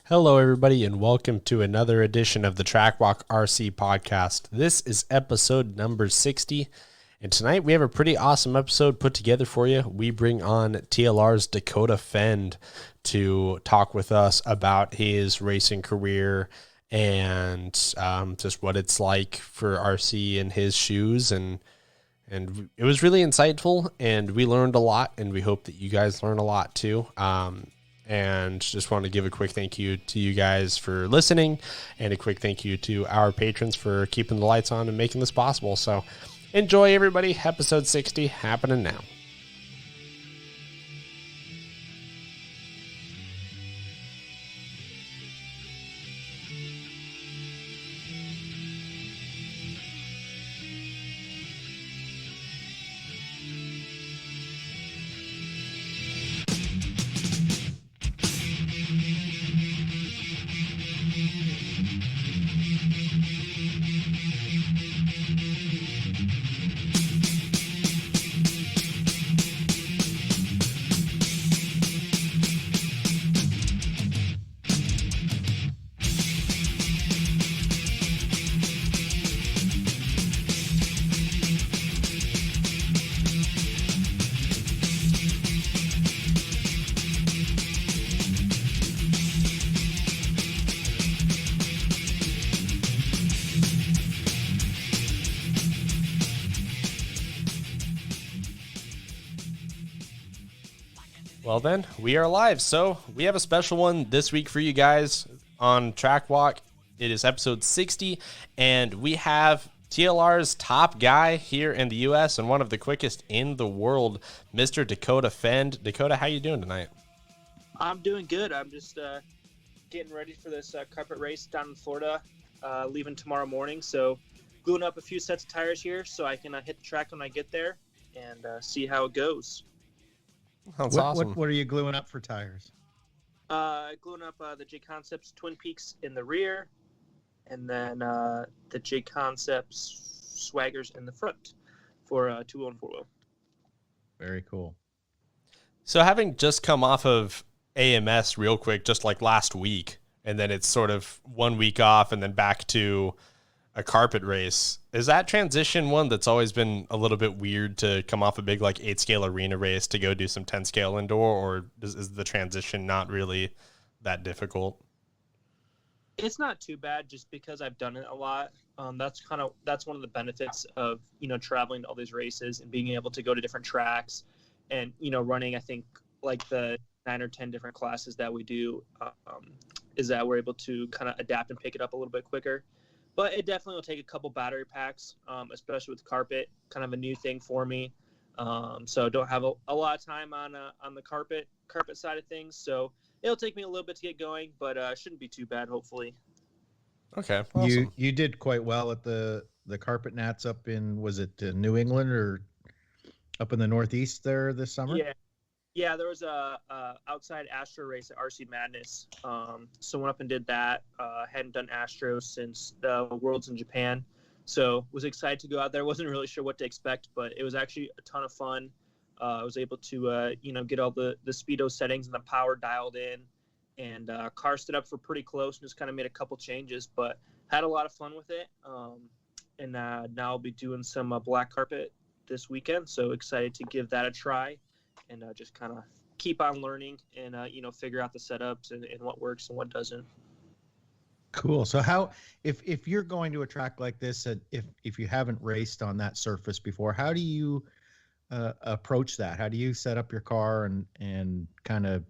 Hello, everybody, and welcome to another edition of the Track Walk RC podcast. This is episode number 60, and tonight we have a pretty awesome episode put together for you. We bring on TLR's Dakotah Phend to talk with us about his racing career and just what it's like for RC in his shoes. And it was really insightful, and we learned a lot, and we hope that you guys learn a lot too. And just want to give a quick thank you to you guys for listening, and a quick thank you to our patrons for keeping the lights on and making this possible. So enjoy, everybody. Episode 60 happening now. Well, then, we are live. So we have a special one this week for you guys on Track Walk. It is episode 60, and we have TLR's top guy here in the U.S. and one of the quickest in the world, Mr. Dakotah Phend. Dakotah, how you doing tonight? I'm doing good. I'm just getting ready for this carpet race down in Florida, leaving tomorrow morning. So gluing up a few sets of tires here so I can hit the track when I get there and see how it goes. That's awesome. What are you gluing up for tires? Gluing up the J Concepts Twin Peaks in the rear, and then the J Concepts Swaggers in the front for 2-wheel and 4-wheel. Very cool. So having just come off of AMS real quick, just like last week, and then it's sort of 1 week off and then back to a carpet race, is that transition one that's always been a little bit weird to come off a big like 8-scale arena race to go do some 10-scale indoor, or is the transition not really that difficult? It's not too bad just because I've done it a lot. That's one of the benefits of traveling to all these races and being able to go to different tracks and running. I think like the 9 or 10 different classes that we do is that we're able to kind of adapt and pick it up a little bit quicker. But it definitely will take a couple battery packs, especially with carpet, kind of a new thing for me. So don't have a lot of time on the carpet side of things. So it'll take me a little bit to get going, but shouldn't be too bad, hopefully. Okay, awesome. You did quite well at the carpet nats up in, was it New England or up in the Northeast there this summer? Yeah, there was a outside Astro race at RC Madness. So went up and did that. Hadn't done Astro since the Worlds in Japan. So was excited to go out there. Wasn't really sure what to expect, but it was actually a ton of fun. I was able to, get all the speedo settings and the power dialed in, and car stood up for pretty close and just kind of made a couple changes, but had a lot of fun with it. And now I'll be doing some black carpet this weekend. So excited to give that a try. And just kind of keep on learning and, figure out the setups and what works and what doesn't. Cool. So how, if you're going to a track like this, if you haven't raced on that surface before, how do you approach that? How do you set up your car and kind of,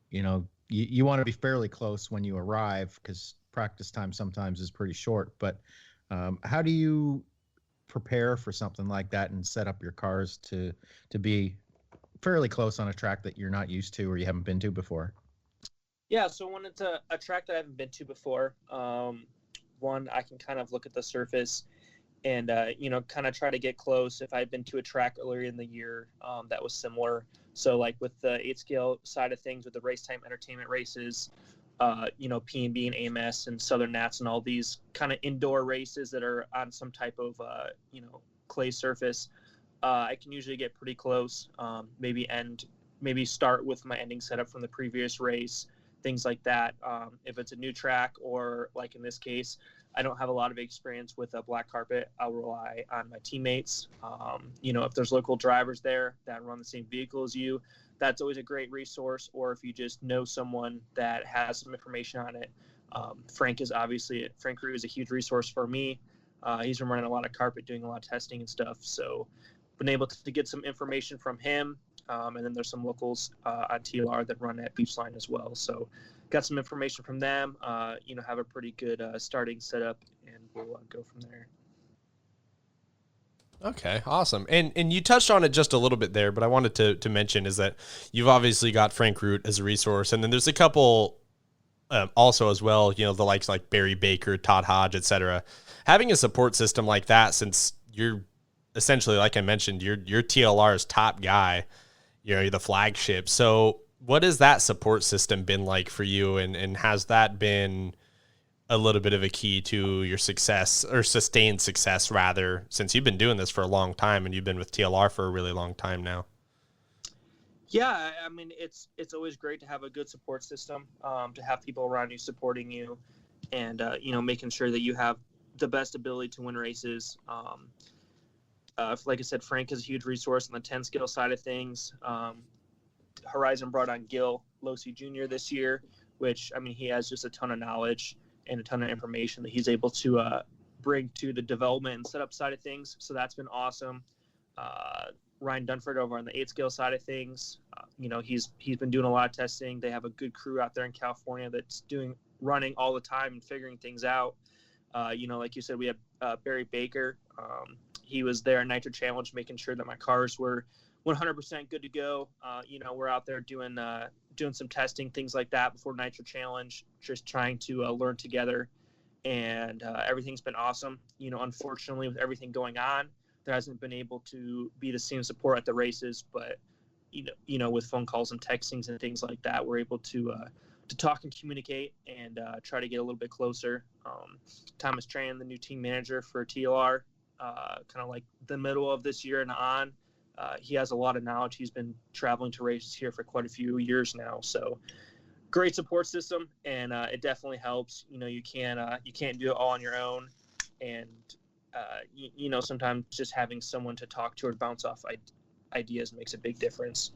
you want to be fairly close when you arrive because practice time sometimes is pretty short, but how do you prepare for something like that and set up your cars to be fairly close on a track that you're not used to or you haven't been to before? Yeah, so when it's a track that I haven't been to before, one, I can kind of look at the surface and, kind of try to get close. If I'd been to a track earlier in the year that was similar, so like with the 8-scale side of things with the race time entertainment races, P&B and AMS and Southern Nats and all these kind of indoor races that are on some type of, clay surface, I can usually get pretty close, maybe start with my ending setup from the previous race, things like that. If it's a new track, or like in this case, I don't have a lot of experience with a black carpet, I'll rely on my teammates. If there's local drivers there that run the same vehicle as you, that's always a great resource. Or if you just know someone that has some information on it, Frank Root is a huge resource for me. He's been running a lot of carpet, doing a lot of testing and stuff. So been able to get some information from him. And then there's some locals on TLR that run at Beachline as well. So got some information from them, have a pretty good starting setup, and we'll go from there. Okay, awesome. And you touched on it just a little bit there, but I wanted to mention is that you've obviously got Frank Root as a resource, and then there's a couple also as well, the likes like Barry Baker, Todd Hodge, etc. Having a support system like that, since you're essentially, like I mentioned, you're TLR's top guy, you're the flagship. So what has that support system been like for you, and has that been a little bit of a key to your success, or sustained success rather, since you've been doing this for a long time and you've been with TLR for a really long time now? Yeah, I mean, it's always great to have a good support system, to have people around you supporting you, and making sure that you have the best ability to win races. Like I said, Frank is a huge resource on the 10 scale side of things. Horizon brought on Gil Losi Jr. this year, which, I mean, he has just a ton of knowledge and a ton of information that he's able to bring to the development and setup side of things. So that's been awesome. Ryan Dunford over on the 8 scale side of things, he's been doing a lot of testing. They have a good crew out there in California that's running all the time and figuring things out. Like you said, we have Barry Baker. He was there at Nitro Challenge, making sure that my cars were 100% good to go. We're out there doing some testing, things like that before Nitro Challenge, just trying to learn together. And everything's been awesome. Unfortunately, with everything going on, there hasn't been able to be the same support at the races, but with phone calls and textings and things like that, we're able to talk and communicate and try to get a little bit closer. Thomas Tran, the new team manager for TLR, kind of like the middle of this year and on, he has a lot of knowledge. He's been traveling to races here for quite a few years now, so great support system, and it definitely helps. You can't do it all on your own, and sometimes just having someone to talk to or bounce off ideas makes a big difference.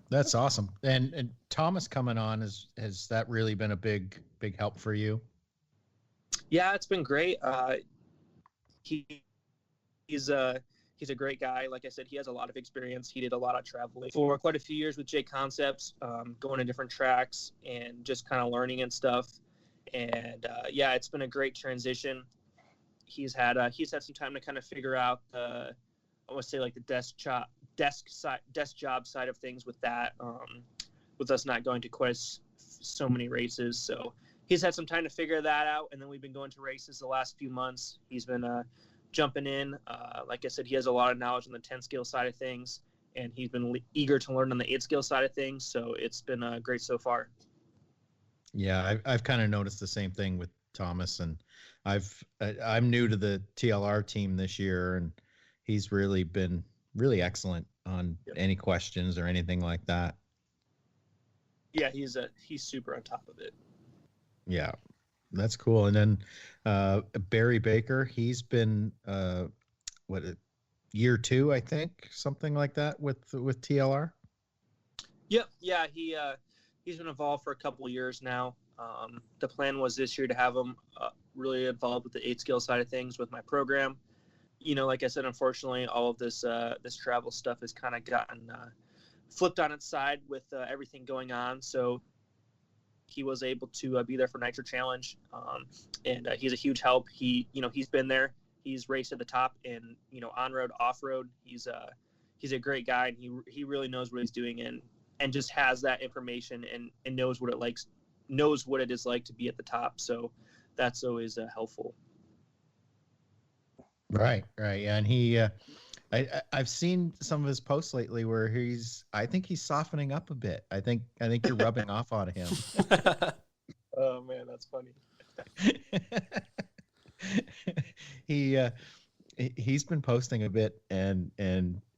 That's awesome. And Thomas coming on, has that really been a big help for you? Yeah, it's been great. He's a great guy. Like I said, he has a lot of experience. He did a lot of traveling for quite a few years with J Concepts, going to different tracks and just kind of learning and stuff. And it's been a great transition. He's had some time to kind of figure out I want to say like the desk job side of things with that, with us not going to quite so many races. So he's had some time to figure that out, and then we've been going to races the last few months. He's been jumping in. Like I said, he has a lot of knowledge on the 10 scale side of things, and he's been eager to learn on the 8 scale side of things. So it's been great so far. Yeah, I've kind of noticed the same thing with Thomas, and I'm new to the TLR team this year, and he's really been really excellent on any questions or anything like that. Yeah, he's super on top of it. Yeah, that's cool. And then Barry Baker, he's been year 2, I think, something like that with TLR. Yep. Yeah, he's been involved for a couple of years now. The plan was this year to have him really involved with the 8 scale side of things with my program. Like I said, unfortunately, all of this travel stuff has kind of gotten flipped on its side with everything going on. So he was able to be there for Nitro Challenge, and he's a huge help. He's been there. He's raced at the top and on road, off road. He's a great guy, and he really knows what he's doing and just has that information and knows what it is like to be at the top. So that's always helpful. Right. Yeah, and I've seen some of his posts lately where I think he's softening up a bit. I think you're rubbing off on him. Oh man, that's funny. He's been posting a bit, and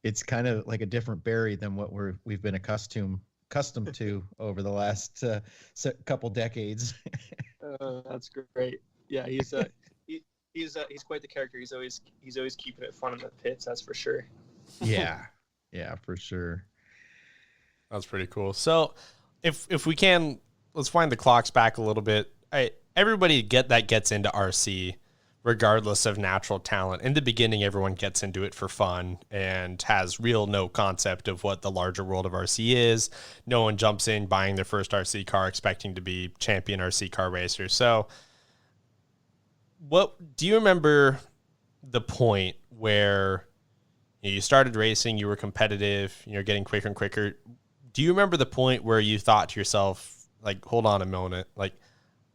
it's kind of like a different Barry than what we've been accustomed accustomed to over the last couple decades. That's great. Yeah, he's quite the character. He's always keeping it fun in the pits. That's for sure. Yeah, for sure. That's pretty cool. So if we can, let's wind the clocks back a little bit. Everybody gets into RC regardless of natural talent. In the beginning, everyone gets into it for fun and has no concept of what the larger world of RC is. No one jumps in buying their first RC car expecting to be champion RC car racer. So what do you remember the point where you started racing, you were competitive, you're getting quicker and quicker? Do you remember the point where you thought to yourself, like, hold on a moment, like,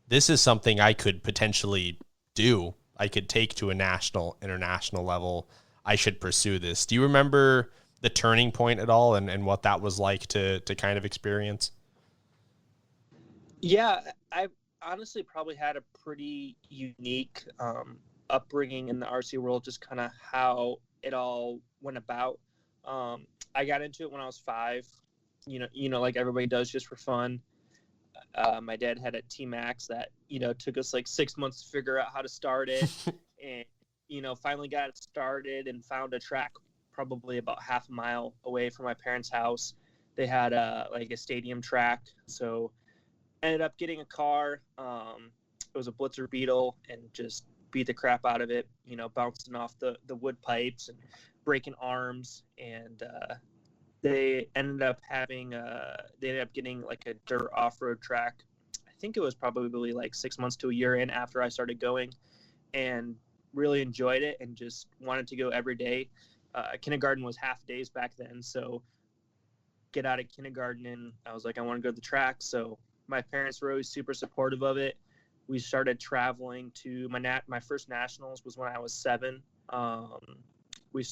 this is something I could potentially do. I could take to a national, international level. I should pursue this. Do you remember the turning point at all and what that was like to kind of experience? Yeah, I honestly probably had a pretty unique upbringing in the RC world, just kind of how it all went about. I got into it when I was 5, like everybody does, just for fun. My dad had a T-Max that, took us like 6 months to figure out how to start it. And, finally got it started and found a track probably about half a mile away from my parents' house. They had a stadium track. So ended up getting a car. It was a Blitzer Beetle, and just beat the crap out of it, bouncing off the wood pipes and breaking arms. And they ended up getting like a dirt off-road track. I think it was probably like 6 months to a year in after I started going, and really enjoyed it and just wanted to go every day. Kindergarten was half days back then, so get out of kindergarten and I was like, I want to go to the track. So my parents were always super supportive of it. We started traveling to my first nationals was when I was 7. We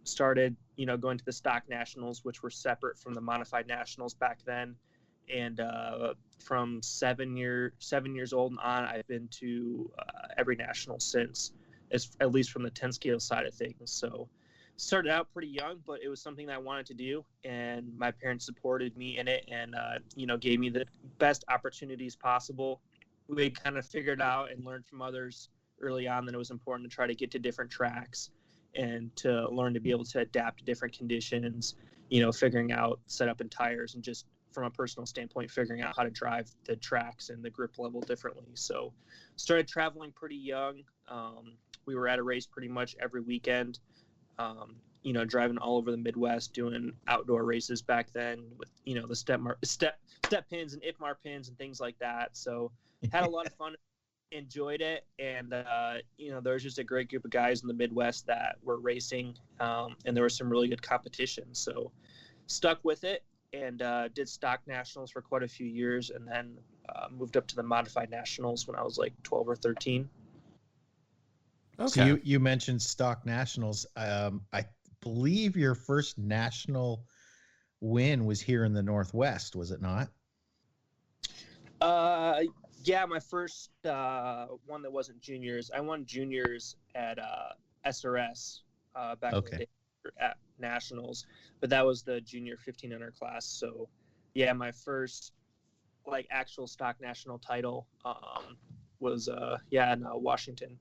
started, going to the stock nationals, which were separate from the modified nationals back then. And from 7 years old and on, I've been to every national since, at least from the 10 scale side of things. So started out pretty young, but it was something that I wanted to do, and my parents supported me in it, and gave me the best opportunities possible. We kind of figured out and learned from others early on that it was important to try to get to different tracks and to learn to be able to adapt to different conditions, figuring out setup and tires, and just from a personal standpoint, figuring out how to drive the tracks and the grip level differently. So started traveling pretty young. We were at a race pretty much every weekend, driving all over the Midwest, doing outdoor races back then with, the step pins and IFMAR pins and things like that. So had a lot of fun, enjoyed it. And, there was just a great group of guys in the Midwest that were racing, and there was some really good competition. So stuck with it and did stock nationals for quite a few years, and then moved up to the modified nationals when I was like 12 or 13. Okay. So you mentioned stock nationals. I believe your first national win was here in the Northwest, was it not? Yeah, my first one that wasn't juniors. I won juniors at SRS back in the day at nationals, but that was the junior 1500 class. So yeah, my first actual stock national title was in Washington.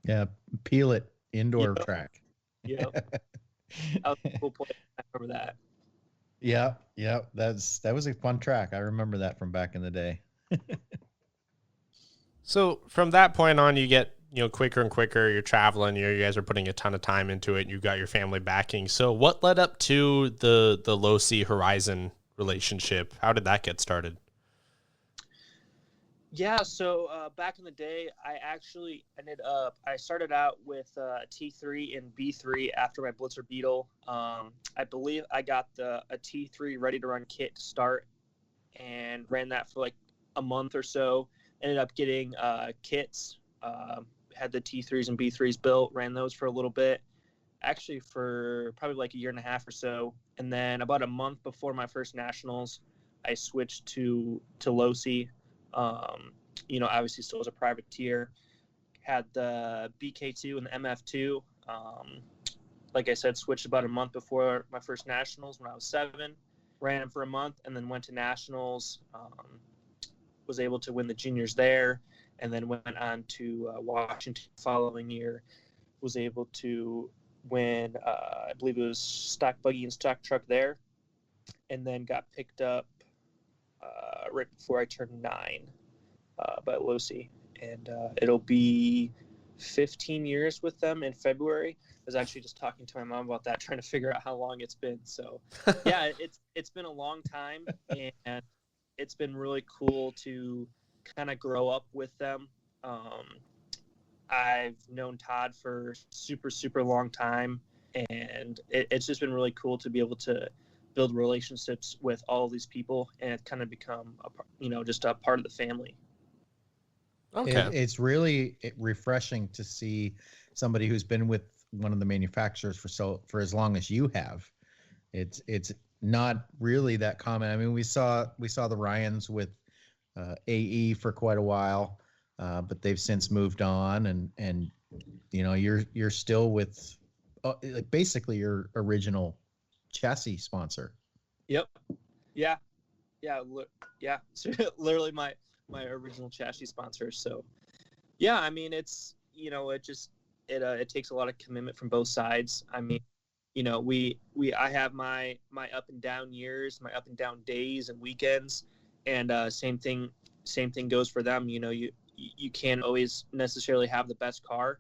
Yeah, Peel It indoor track. Yeah, that was a cool place. I remember that. Yeah, that was a fun track. I remember that from back in the day. So from that point on, you get quicker and quicker. You're traveling. You guys are putting a ton of time into it. You've got your family backing. So what led up to the Losi Horizon relationship? How did that get started? Yeah, so back in the day, I actually I started out with T3 and B3 after my Blitzer Beetle. I believe I got a T3 ready to run kit to start, and ran that for like a month or so. Ended up getting kits, had the T3s and B3s built, ran those for a little bit, actually for probably like a year and a half or so. And then about a month before my first nationals, I switched to Losi. Obviously still as a privateer, had the BK2 and the MF2. Like I said, switched about a month before my first nationals when I was 7. ran him for a month, and then went to nationals. Was able to win the juniors there, and then went on to Washington the following year. Was able to win, I believe it was stock buggy and stock truck there, and then got picked up right before I turned 9 by Lucy. And it'll be 15 years with them in February. I was actually just talking to my mom about that, trying to figure out how long it's been. So, yeah, it's been a long time, and it's been really cool to kind of grow up with them. I've known Todd for super, super long time, and it's just been really cool to be able to build relationships with all of these people, and it's kind of become just a part of the family. Okay. It's really refreshing to see somebody who's been with one of the manufacturers for as long as you have. It's not really that common. I mean, we saw the Ryans with AE for quite a while, but they've since moved on, and you're still with like basically your original chassis sponsor. Yep. Yeah. Yeah. Yeah. Literally my original chassis sponsor. So, yeah, I mean, it's, it takes a lot of commitment from both sides. I mean, I have my up and down years, my up and down days and weekends, and same thing goes for them. You can't always necessarily have the best car,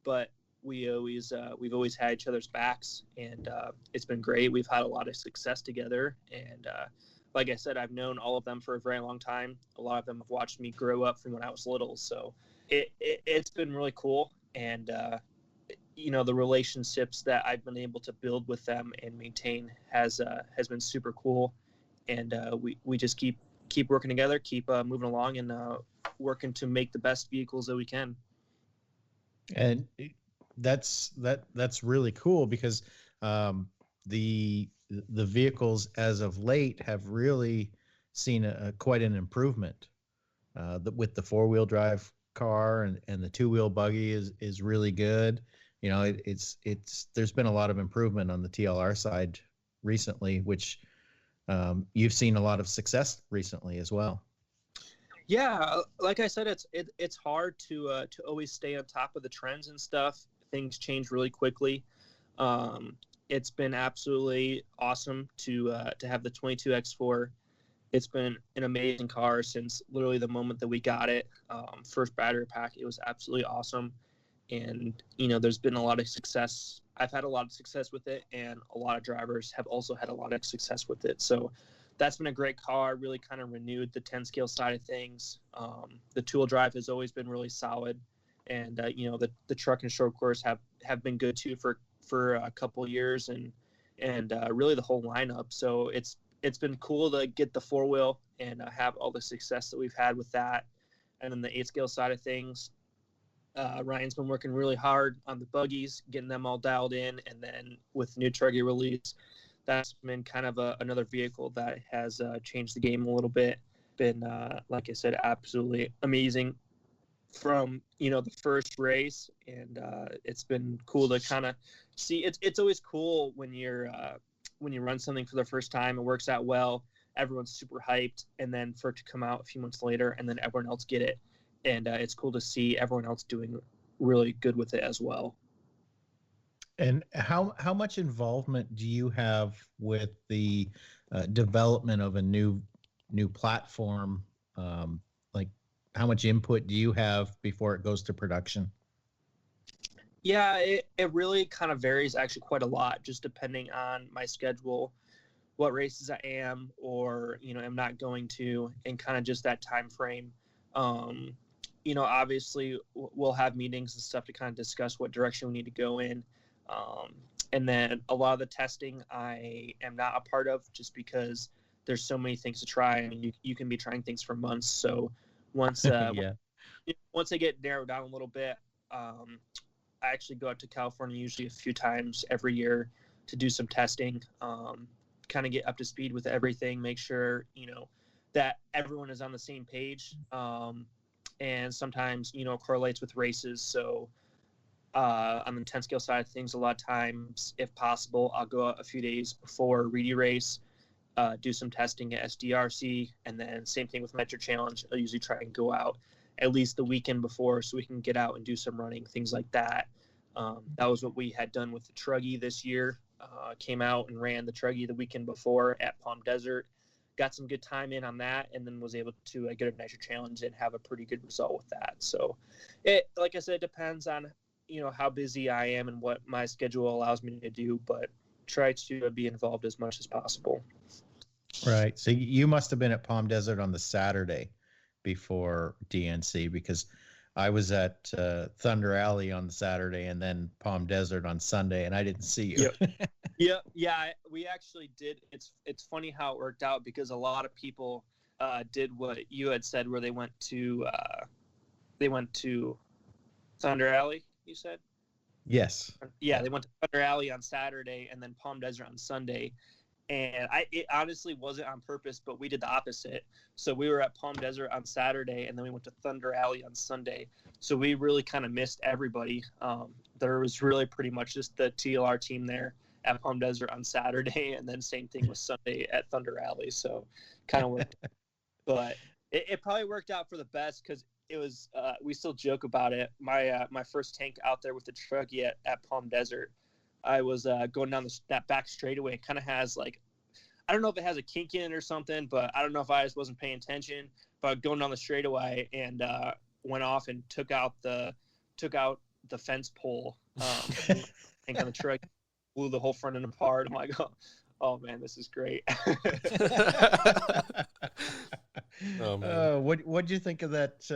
but we've always had each other's backs, and it's been great. We've had a lot of success together, and like I said, I've known all of them for a very long time. A lot of them have watched me grow up from when I was little, so it's been really cool. And the relationships that I've been able to build with them and maintain has been super cool. And we just keep working together, keep moving along, and working to make the best vehicles that we can. And that's really cool, because the vehicles as of late have really seen quite an improvement. With the 4-wheel drive car and the 2-wheel buggy is really good. It's there's been a lot of improvement on the TLR side recently, which you've seen a lot of success recently as well. Yeah, like I said, it's hard to always stay on top of the trends and stuff. Things change really quickly. It's been absolutely awesome to have the 22X4. It's been an amazing car since literally the moment that we got it. First battery pack, it was absolutely awesome. And, there's been a lot of success. I've had a lot of success with it, and a lot of drivers have also had a lot of success with it. So that's been a great car, really kind of renewed the 10 scale side of things. The two-wheel drive has always been really solid. And, the truck and short course have been good too for a couple years, and really the whole lineup. So it's been cool to get the 4-wheel and have all the success that we've had with that. And then the 8-scale side of things, Ryan's been working really hard on the buggies, getting them all dialed in. And then with the new Truggy release, that's been kind of another vehicle that has changed the game a little bit. Been, like I said, absolutely amazing from, the first race. And it's been cool to kind of see. It's always cool when you run something for the first time, it works out well, everyone's super hyped, and then for it to come out a few months later and then everyone else get it. And it's cool to see everyone else doing really good with it as well. And how much involvement do you have with the development of a new platform? Like, how much input do you have before it goes to production? Yeah, it really kind of varies actually quite a lot, just depending on my schedule, what races I am or, am not going to, and kind of just that time frame. Obviously we'll have meetings and stuff to kind of discuss what direction we need to go in. And then a lot of the testing I am not a part of, just because there's so many things to try. I mean, you can be trying things for months. So once once they get narrowed down a little bit, I actually go out to California usually a few times every year to do some testing, kind of get up to speed with everything, make sure, that everyone is on the same page. And sometimes, correlates with races. So on the 10 scale side of things, a lot of times, if possible, I'll go out a few days before Reedy race do some testing at SDRC, and then same thing with Metro Challenge. I'll usually try and go out at least the weekend before so we can get out and do some running, things like that. That was what we had done with the Truggy this year. Came out and ran the Truggy the weekend before at Palm Desert. Got some good time in on that, and then was able to get a Nitro Challenge and have a pretty good result with that. So it, like I said, depends on, how busy I am and what my schedule allows me to do, but try to be involved as much as possible. Right. So you must have been at Palm Desert on the Saturday before DNC, because I was at Thunder Alley on the Saturday and then Palm Desert on Sunday, and I didn't see you. Yeah. We actually did. It's funny how it worked out, because a lot of people did what you had said, where they went to Thunder Alley. You said. Yes. Yeah, they went to Thunder Alley on Saturday and then Palm Desert on Sunday. And it honestly wasn't on purpose, but we did the opposite. So we were at Palm Desert on Saturday, and then we went to Thunder Alley on Sunday. So we really kind of missed everybody. There was really pretty much just the TLR team there at Palm Desert on Saturday, and then same thing with Sunday at Thunder Alley. So kind of worked. But it probably worked out for the best, because it was we still joke about it. My first tank out there with the Truggy at Palm Desert, I was going down that back straightaway. It kind of has I don't know if it has a kink in it or something, but I don't know if I just wasn't paying attention. But going down the straightaway and went off and took out the fence pole. I think on the truck, blew the whole front end apart. I'm like, oh man, this is great. Oh man. What'd you think of that?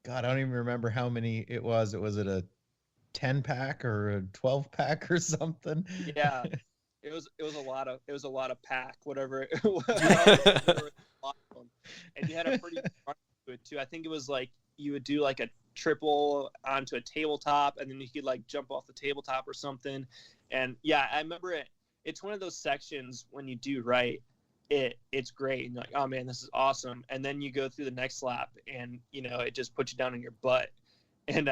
God, I don't even remember how many it was. Was it a 10-pack or a 12-pack or something? Yeah, it was a lot of pack, whatever it was. And you had a pretty run to it too. I think it was you would do a triple onto a tabletop, and then you could jump off the tabletop or something. And yeah, I remember it. It's one of those sections when you do right, it's great, and you're like, oh man, this is awesome. And then you go through the next lap, and it just puts you down on your butt. And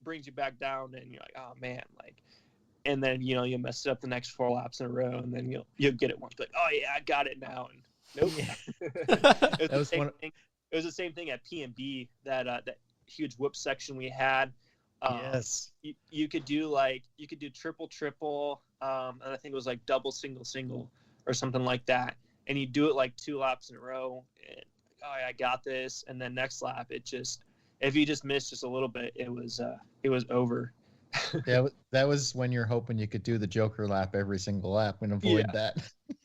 brings you back down, and you're like, oh man, and then you mess it up the next 4 laps in a row, and then you'll get it once, like, oh yeah, I got it now. And nope. It was the same thing at P&B, that huge whoop section we had. Yes. You could do triple, and I think it was double single or something like that, and you do it 2 laps in a row, and oh yeah, I got this. And then next lap, if you just missed just a little bit, it was over. Yeah, that was when you're hoping you could do the Joker lap every single lap and avoid that.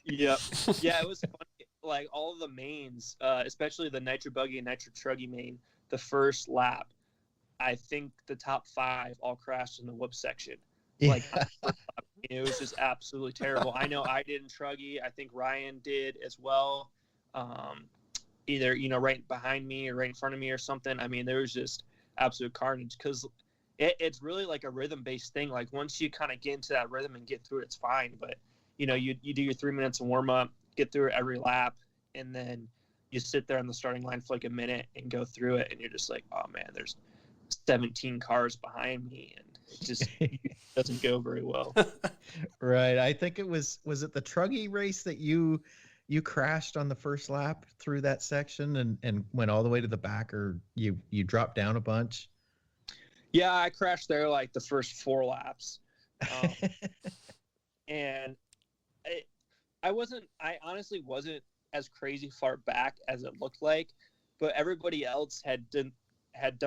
Yep. Yeah, it was funny. All of the mains, especially the Nitro Buggy and Nitro Truggy main, the first lap, I think the top 5 all crashed in the whoop section. Yeah. It was just absolutely terrible. I know I did in Truggy. I think Ryan did as well. Either right behind me or right in front of me or something. I mean, there was just absolute carnage, because it's really a rhythm-based thing. Once you kind of get into that rhythm and get through it, it's fine. But you do your 3 minutes of warm-up, get through it every lap, and then you sit there on the starting line for a minute and go through it, and you're just like, oh man, there's 17 cars behind me, and it just doesn't go very well. Right. I think it was it the Truggy race that you crashed on the first lap through that section and went all the way to the back, or you dropped down a bunch? Yeah, I crashed there the first 4 laps. And I honestly wasn't as crazy far back as it looked like, but everybody else had done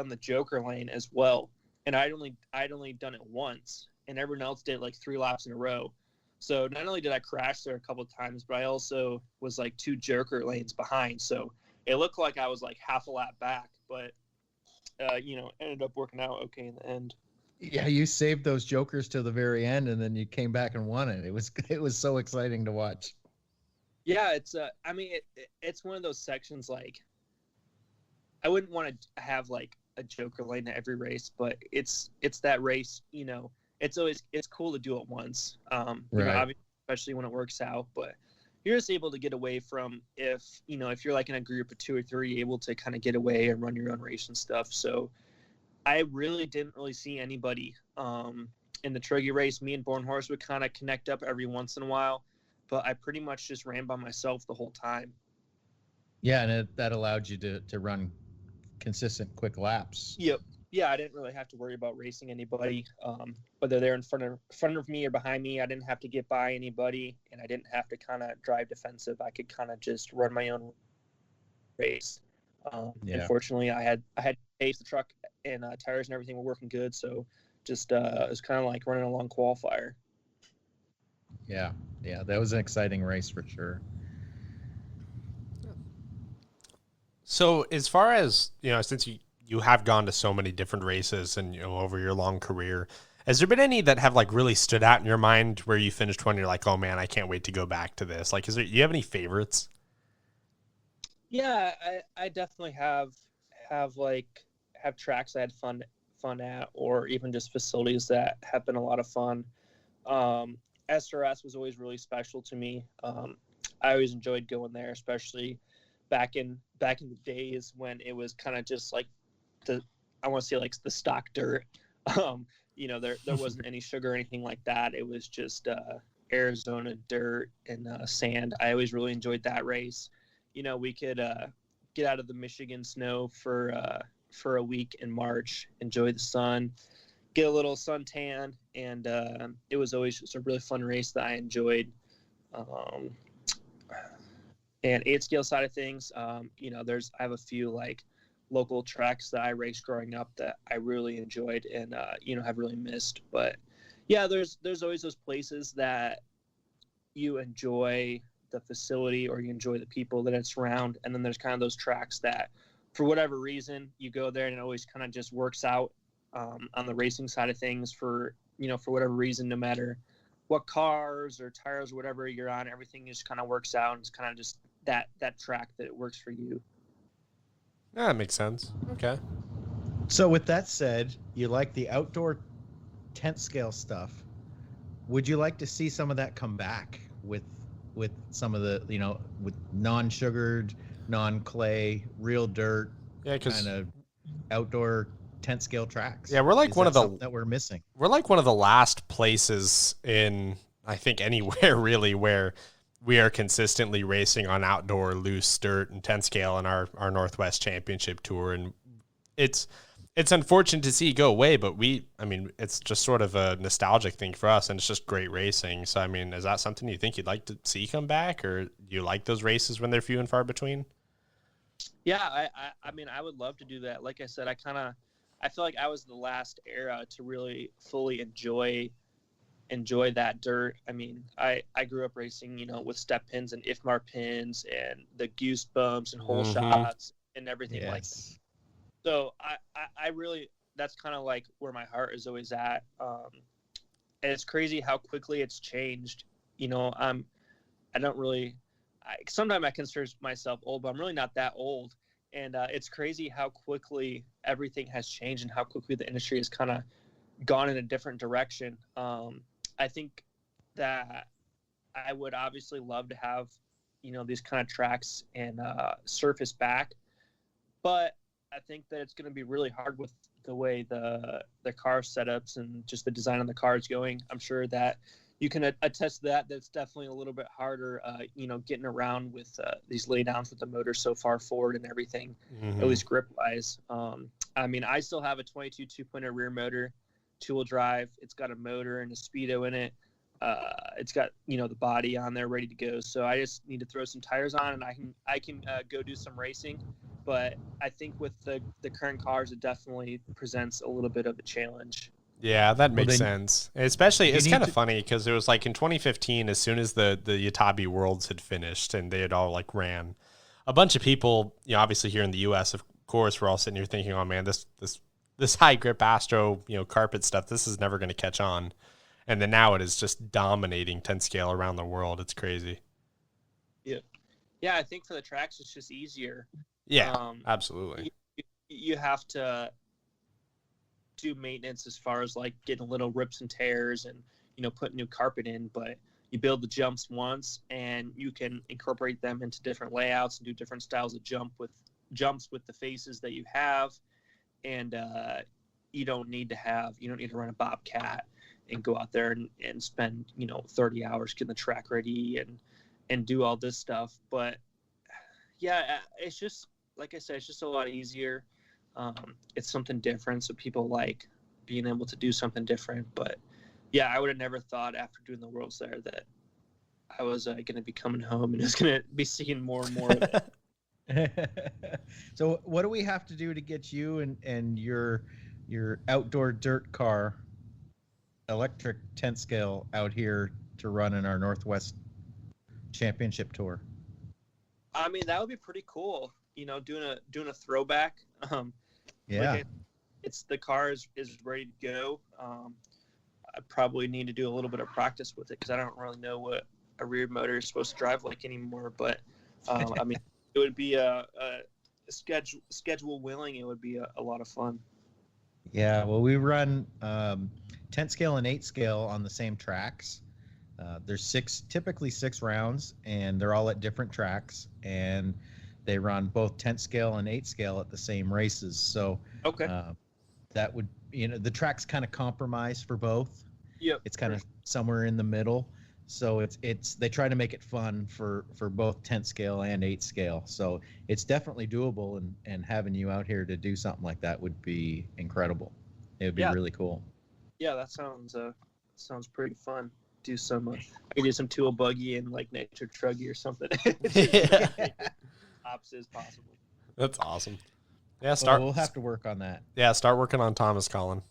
the Joker lane as well. And I'd only done it once, and everyone else did 3 laps in a row. So not only did I crash there a couple of times, but I also was 2 Joker lanes behind. So it looked like I was half a lap back, but ended up working out okay in the end. Yeah, you saved those Jokers till the very end, and then you came back and won it. It was so exciting to watch. Yeah, it's it's one of those sections I wouldn't want to have a Joker lane at every race, but it's that race, it's cool to do it once. Right. Obviously, especially when it works out, but you're just able to get away from if you're in a group of 2 or 3, able to kind of get away and run your own race and stuff. So I really didn't see anybody in the Truggy race. Me and Born Horse would kind of connect up every once in a while, but I pretty much just ran by myself the whole time. Yeah, and that allowed you to run consistent, quick laps. Yep. Yeah, I didn't really have to worry about racing anybody, whether they're in front of me or behind me. I didn't have to get by anybody, and I didn't have to kind of drive defensive. I could kind of just run my own race. And fortunately, I had pace, the truck and tires and everything were working good, so just it was kind of like running a long qualifier. Yeah, that was an exciting race for sure. So as far as, since you have gone to so many different races and, over your long career, has there been any that have like really stood out in your mind where you finished one and you're like, oh man, I can't wait to go back to this? Like, do you have any favorites? Yeah, I definitely have tracks I had fun at, or even just facilities that have been a lot of fun. SRS was always really special to me. I always enjoyed going there, especially back in the days when it was kind of just like I want to say like the stock dirt. There wasn't any sugar or anything like that. It was just Arizona dirt and sand. I always really enjoyed that race. We could get out of the Michigan snow for a week in March, enjoy the sun, get a little suntan, and it was always just a really fun race that I enjoyed. And 8 scale side of things, I have a few like local tracks that I raced growing up that I really enjoyed and have really missed. But yeah, there's always those places that you enjoy the facility or you enjoy the people that it's around, and then there's kind of those tracks that for whatever reason you go there and it always kind of just works out on the racing side of things for whatever reason, no matter what cars or tires or whatever you're on, everything just kind of works out, and it's kind of just that track that it works for you. Yeah, that makes sense. Okay. So with that said, you like the outdoor tent scale stuff. Would you like to see some of that come back with some of the, with non-sugared, non-clay, real dirt, kind of outdoor tent scale tracks? Yeah, we're like one of the that we're missing. We're like one of the last places in, I think, anywhere really where we are consistently racing on outdoor loose dirt and 10 scale in our Northwest Championship Tour. And it's unfortunate to see it go away, but it's just sort of a nostalgic thing for us, and it's just great racing. So, is that something you think you'd like to see come back, or do you like those races when they're few and far between? Yeah, I would love to do that. Like I said, I feel like I was the last era to really fully enjoy that dirt. I grew up racing, with step pins and IFMAR pins and the goose bumps and hole shots and everything like that. So I really, that's kind of like where my heart is always at. And it's crazy how quickly it's changed. Sometimes I consider myself old, but I'm really not that old. And it's crazy how quickly everything has changed and how quickly the industry has kind of gone in a different direction. I think that I would obviously love to have, these kind of tracks and surface back, but I think that it's going to be really hard with the way the car setups and just the design of the car is going. I'm sure that you can attest to that. That's definitely a little bit harder, getting around with these laydowns with the motor so far forward and everything, at least grip-wise. I still have a 22 2.0 rear motor, two-wheel drive. It's got a motor and a speedo in it. It's got the body on there ready to go. So I just need to throw some tires on, and I can go do some racing. But I think with the current cars, it definitely presents a little bit of a challenge. Yeah, that makes sense. Especially, it's kind of funny because it was like in 2015, as soon as the Yatabe Worlds had finished and they had all like ran, a bunch of people, obviously here in the U.S., of course, we're all sitting here thinking, oh man, this high grip Astro, carpet stuff, this is never going to catch on. And then now it is just dominating 10 scale around the world. It's crazy. Yeah. Yeah, I think for the tracks, it's just easier. Yeah, absolutely. You have to do maintenance as far as like getting little rips and tears and, put new carpet in, but you build the jumps once and you can incorporate them into different layouts and do different styles of jumps with the faces that you have. And you don't need to run a Bobcat and go out there and spend 30 hours getting the track ready and do all this stuff. But yeah, it's just like I said, it's just a lot easier. It's something different, so people like being able to do something different. But yeah, I would have never thought after doing the Worlds there that I was going to be coming home and just going to be seeing more and more of it. So what do we have to do to get you and your outdoor dirt car electric 10 scale out here to run in our Northwest Championship Tour? I mean, that would be pretty cool. Doing a throwback. Yeah. Like it's the car is ready to go. I probably need to do a little bit of practice with it because I don't really know what a rear motor is supposed to drive like anymore. But I mean, it would be a schedule willing. It would be a lot of fun. Yeah. Well, we run 10 scale and 8 scale on the same tracks. There's typically six rounds, and they're all at different tracks, and they run both 10 scale and 8 scale at the same races. So okay, that would, the track's kind of compromised for both. Yep. It's kind of somewhere in the middle. So they try to make it fun for both 10 scale and 8 scale. So it's definitely doable, and having you out here to do something like that would be incredible. It would be really cool. Yeah, that sounds pretty fun. Do some I could do some tool buggy and like nature truggy or something. Yeah. Opposite as possible. That's awesome. Yeah, We'll have to work on that. Yeah, start working on Thomas Colin.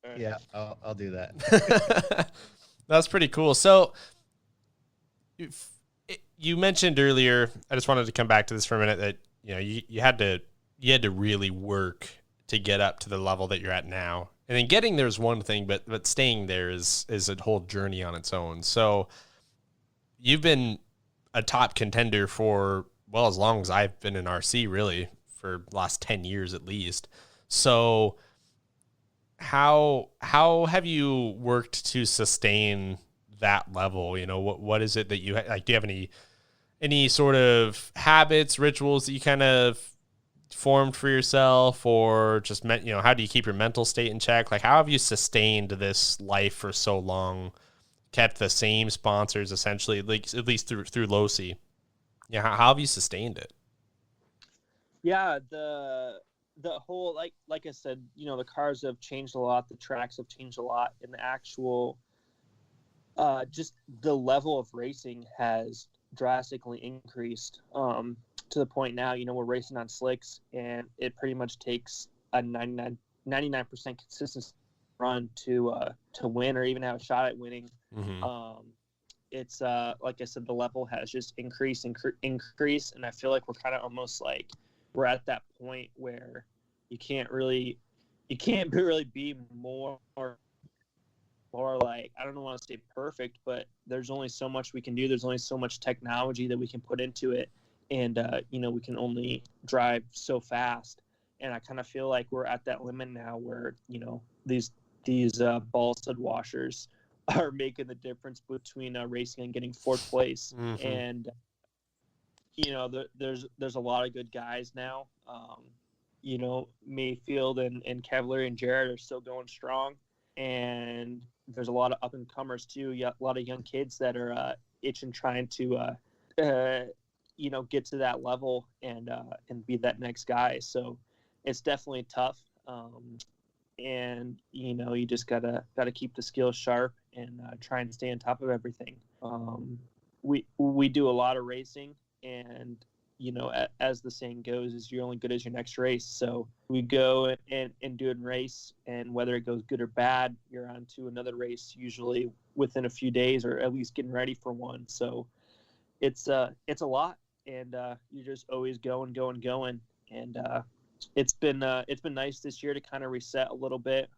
Right. Yeah, I'll do that. That's pretty cool. So you mentioned earlier, I just wanted to come back to this for a minute, that you had to really work to get up to the level that you're at now. And then getting there is one thing, but staying there is a whole journey on its own. So you've been a top contender for, well, as long as I've been in RC, really, for the last 10 years at least. So how have you worked to sustain that level? What is it that you like? Do you have any sort of habits, rituals that you kind of formed for yourself, or just how do you keep your mental state in check? Like, how have you sustained this life for so long, kept the same sponsors essentially, like at least through Losi? Yeah, how have you sustained it? Yeah, the whole like I said, the cars have changed a lot, the tracks have changed a lot, and the actual just the level of racing has drastically increased. To the point now, we're racing on slicks, and it pretty much takes a 99% consistency run to win or even have a shot at winning. Mm-hmm. It's like I said, the level has just increased, and I feel like we're kind of almost like we're at that point where you can't really be more like, I don't want to say perfect, but there's only so much we can do. There's only so much technology that we can put into it. And, we can only drive so fast. And I kind of feel like we're at that limit now where, these ball stud washers are making the difference between racing and getting fourth place. Mm-hmm. And, there's a lot of good guys now. Mayfield and Cavalier and Jared are still going strong. And there's a lot of up and comers too. A lot of young kids that are itching, trying to, get to that level and be that next guy. So it's definitely tough. And you just gotta keep the skills sharp and try and stay on top of everything. We do a lot of racing, and as the saying goes, is you're only good as your next race. So we go and do a race, and whether it goes good or bad, you're on to another race usually within a few days, or at least getting ready for one. So it's a lot, and you're just always going. And it's been nice this year to kind of reset a little bit,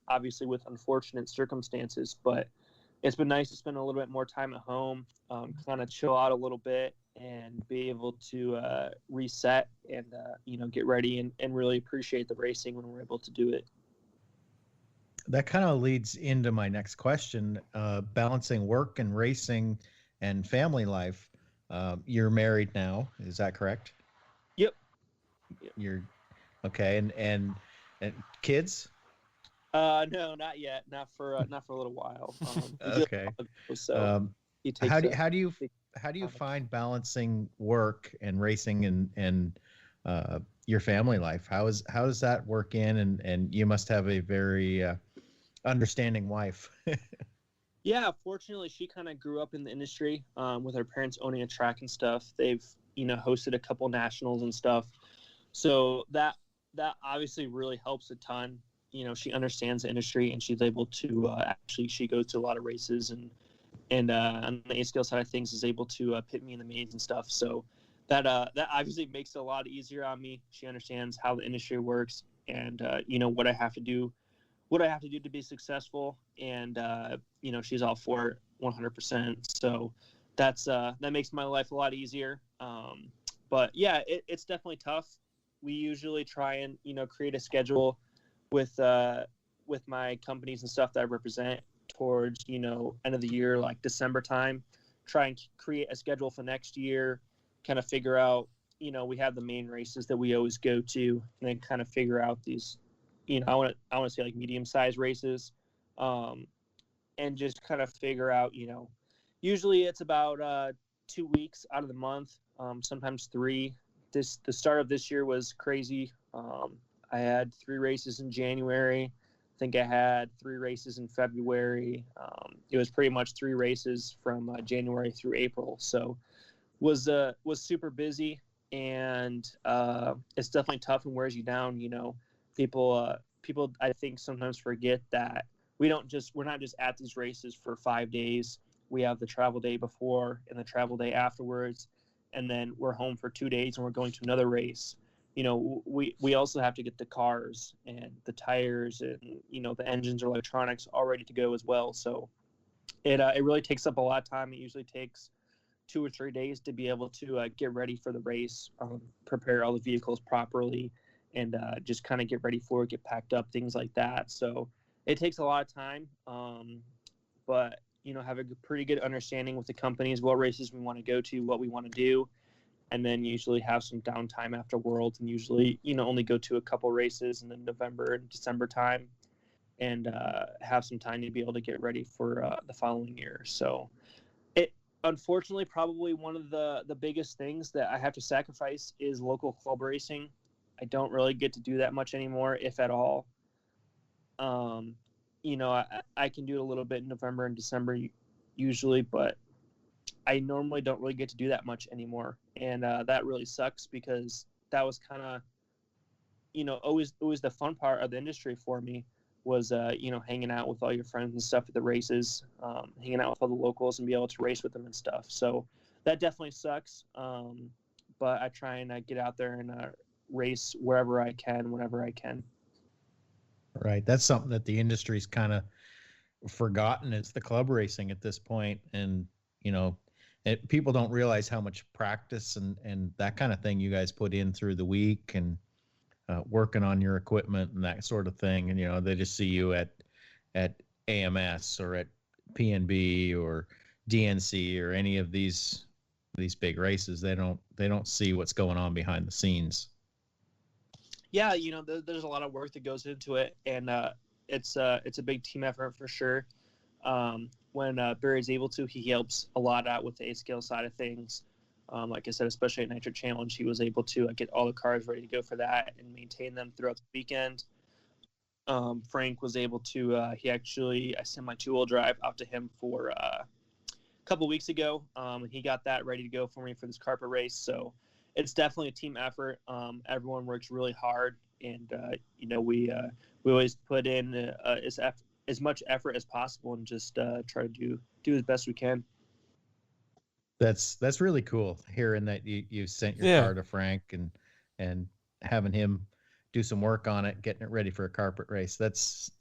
obviously with unfortunate circumstances, but it's been nice to spend a little bit more time at home, kind of chill out a little bit and be able to reset and, get ready and really appreciate the racing when we're able to do it. That kind of leads into my next question, balancing work and racing and family life. You're married now, is that correct? Yep. You're okay. And kids? No, not yet. Not for a little while. We do Okay. have so Um, he takes. how do you find balancing work and racing and your family life? How does that work in? And you must have a very understanding wife. Yeah, fortunately, she kind of grew up in the industry with her parents owning a track and stuff. They've hosted a couple nationals and stuff, so that obviously really helps a ton. She understands the industry and she's able to actually she goes to a lot of races and on the 8 scale side of things is able to pit me in the mains and stuff. So that obviously makes it a lot easier on me. She understands how the industry works and what I have to do to be successful, and she's all for it 100%. So that makes my life a lot easier. But yeah, it's definitely tough. We usually try and create a schedule with my companies and stuff that I represent towards end of the year, like December time. Try and create a schedule for next year. Kind of figure out we have the main races that we always go to, and then kind of figure out these I want to say like medium sized races, and just kind of figure out usually it's about 2 weeks out of the month, sometimes three. The start of this year was crazy. I had 3 races in January. I think I had 3 races in February. It was pretty much 3 races from January through April. So was super busy, and it's definitely tough and wears you down. People I think sometimes forget that we're not just at these races for 5 days. We have the travel day before and the travel day afterwards, and then we're home for 2 days and we're going to another race. We also have to get the cars and the tires and the engines or electronics all ready to go as well. So it really takes up a lot of time. It usually takes 2 or 3 days to be able to get ready for the race, prepare all the vehicles properly, and just kind of get ready for it, get packed up, things like that. So it takes a lot of time, but have a pretty good understanding with the companies, what races we want to go to, what we want to do, and then usually have some downtime after Worlds, and usually only go to a couple races in the November and December time, and have some time to be able to get ready for the following year. So it unfortunately probably one of the biggest things that I have to sacrifice is local club racing. I don't really get to do that much anymore, if at all. Um, I can do it a little bit in November and December usually, but I normally don't really get to do that much anymore, and that really sucks because that was kind of always the fun part of the industry for me was hanging out with all your friends and stuff at the races, hanging out with all the locals and be able to race with them and stuff. So that definitely sucks. But I try and get out there and race wherever I can, whenever I can. Right. That's something that the industry's kind of forgotten. It's the club racing at this point, and people don't realize how much practice and that kind of thing you guys put in through the week and working on your equipment and that sort of thing. And they just see you at AMS or at PNB or DNC or any of these big races. They don't see what's going on behind the scenes. Yeah, there's a lot of work that goes into it, and it's a big team effort for sure. When Barry's able to, he helps a lot out with the 8 scale side of things. Like I said, especially at Nitro Challenge, he was able to get all the cars ready to go for that and maintain them throughout the weekend. Frank was able to, I sent my 2-wheel drive out to him for a couple weeks ago, and he got that ready to go for me for this carpet race. So it's definitely a team effort. Everyone works really hard, and we always put in as much effort as possible and just try to do as best we can. That's really cool hearing that you sent your car to Frank and having him do some work on it, getting it ready for a carpet race. That's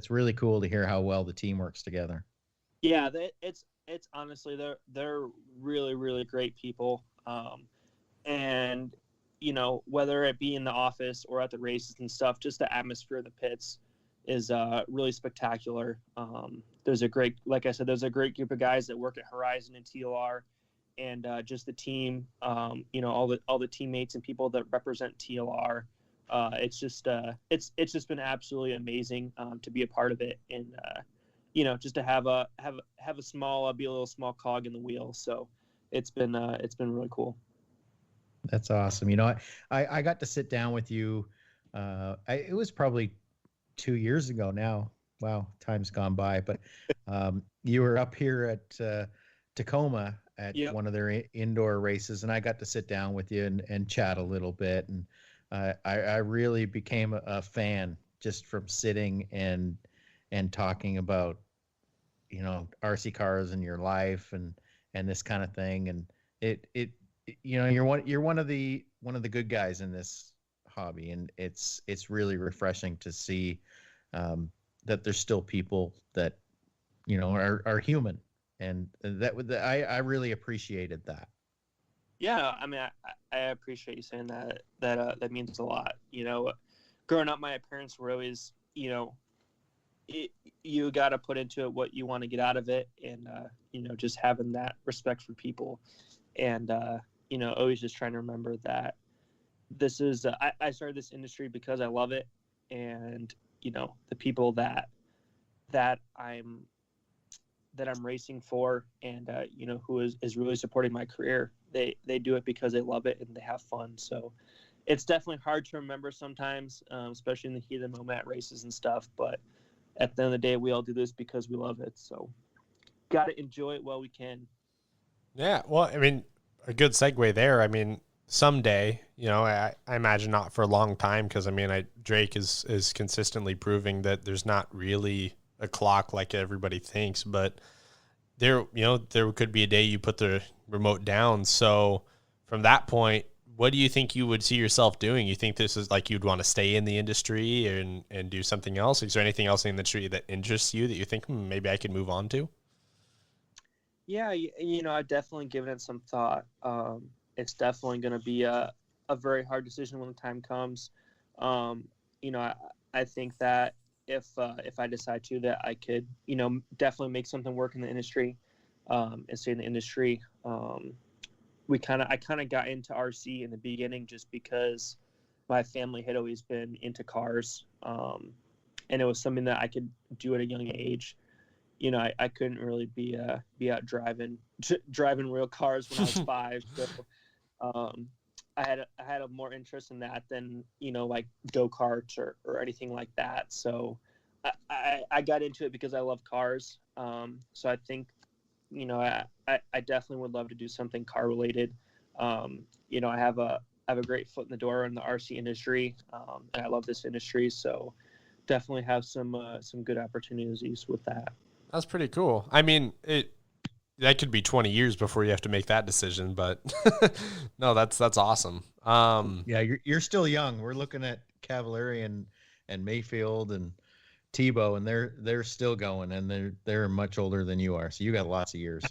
really cool to hear how well the team works together. Yeah, it's honestly they're really, really great people. And whether it be in the office or at the races and stuff, just the atmosphere of the pits is really spectacular. There's a great group of guys that work at Horizon and TLR, and just the team, all the teammates and people that represent TLR It's just been absolutely amazing to be a part of it, and just to have a small, be a little small cog in the wheel. So it's been really cool. That's awesome. I got to sit down with you. It was probably 2 years ago now. Wow, time's gone by. But you were up here at Tacoma at Yep. one of their indoor races, and I got to sit down with you and chat a little bit. And I really became a fan just from sitting and talking about RC cars and your life and this kind of thing. And it you're one of the good guys in this hobby, and it's really refreshing to see that there's still people that are human, and I really appreciated that. Yeah, I mean, I appreciate you saying that. That means a lot. Growing up, my parents were always, you got to put into it what you want to get out of it, and just having that respect for people, and always just trying to remember that this is I started this industry because I love it, and the people that I'm racing for, and who is really supporting my career, they do it because they love it and they have fun. So it's definitely hard to remember sometimes, especially in the heat of the moment at races and stuff, but at the end of the day, we all do this because we love it. So got to enjoy it while we can. Yeah, well, I mean, a good segue there. I mean, someday, I imagine not for a long time, because I mean, Drake is consistently proving that there's not really a clock like everybody thinks, but there could be a day you put the remote down. So from that point, what do you think you would see yourself doing? You think this is like you'd want to stay in the industry and do something else? Is there anything else in the industry that interests you that you think maybe I could move on to? Yeah, I've definitely given it some thought. It's definitely going to be a very hard decision when the time comes. I think that if I decide to, that I could, definitely make something work in the industry, and stay in the industry. I kind of got into RC in the beginning just because my family had always been into cars, and it was something that I could do at a young age. I couldn't really be out driving real cars when I was 5. So I had a more interest in that than like go-karts or anything like that. So I got into it because I love cars. So I think I definitely would love to do something car related. I have a great foot in the door in the RC industry, and I love this industry. So definitely have some good opportunities with that. That's pretty cool. I mean, that could be 20 years before you have to make that decision, but no, that's awesome. Yeah, you're still young. We're looking at Cavallari and Mayfield and Tebow, and they're still going, and they're much older than you are. So you got lots of years.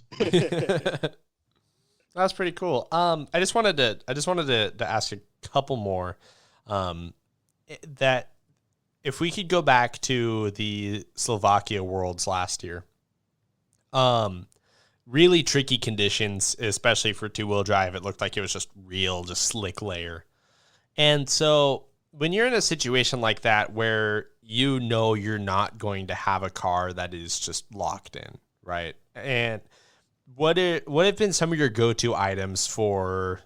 That's pretty cool. I just wanted to ask a couple more. That if we could go back to the Slovakia Worlds last year, really tricky conditions, especially for 2-wheel drive. It looked like it was just slick layer. And so when you're in a situation like that where you're not going to have a car that is just locked in, right? And what have been some of your go-to items for,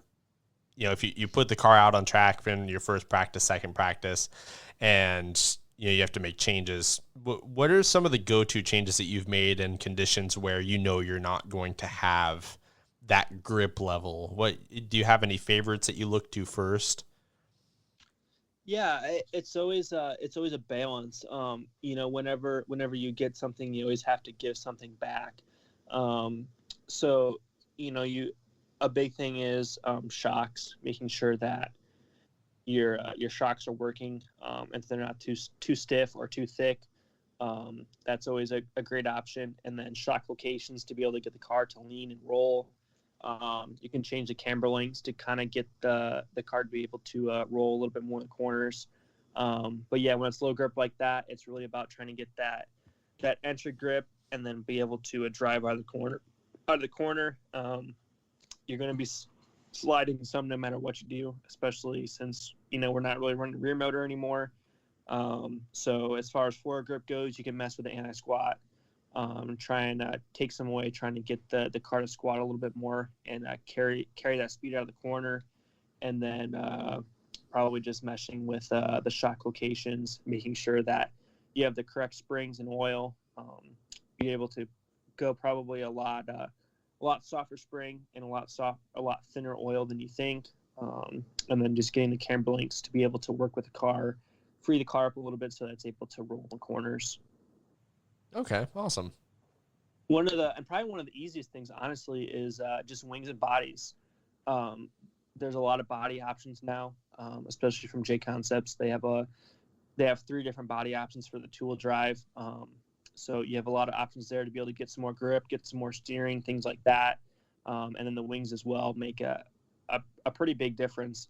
if you put the car out on track in your first practice, second practice, and you have to make changes? What are some of the go-to changes that you've made in conditions where you're not going to have that grip level? What do you have any favorites that you look to first? Yeah, it's always a balance. Whenever you get something, you always have to give something back. So a big thing is shocks, making sure that your shocks are working, and they're not too stiff or too thick. That's always a great option. And then shock locations to be able to get the car to lean and roll. You can change the camber lengths to kind of get the car to be able to roll a little bit more in the corners. But yeah, when it's low grip like that, it's really about trying to get that entry grip and then be able to drive out of the corner. You're going to be sliding some no matter what you do, especially since, we're not really running rear motor anymore. So as far as forward grip goes, you can mess with the anti-squat, try and take some away, trying to get the car to squat a little bit more and carry that speed out of the corner. And then probably just meshing with the shock locations, making sure that you have the correct springs and oil. Be able to go probably a lot softer spring and a lot thinner oil than you think. And then just getting the camber links to be able to work with the car, free the car up a little bit so that it's able to roll in corners. Okay, awesome. Probably one of the easiest things, honestly, is just wings and bodies. There's a lot of body options now, especially from J Concepts. They have 3 different body options for the two-wheel drive. So you have a lot of options there to be able to get some more grip, get some more steering, things like that. And then the wings as well make a pretty big difference.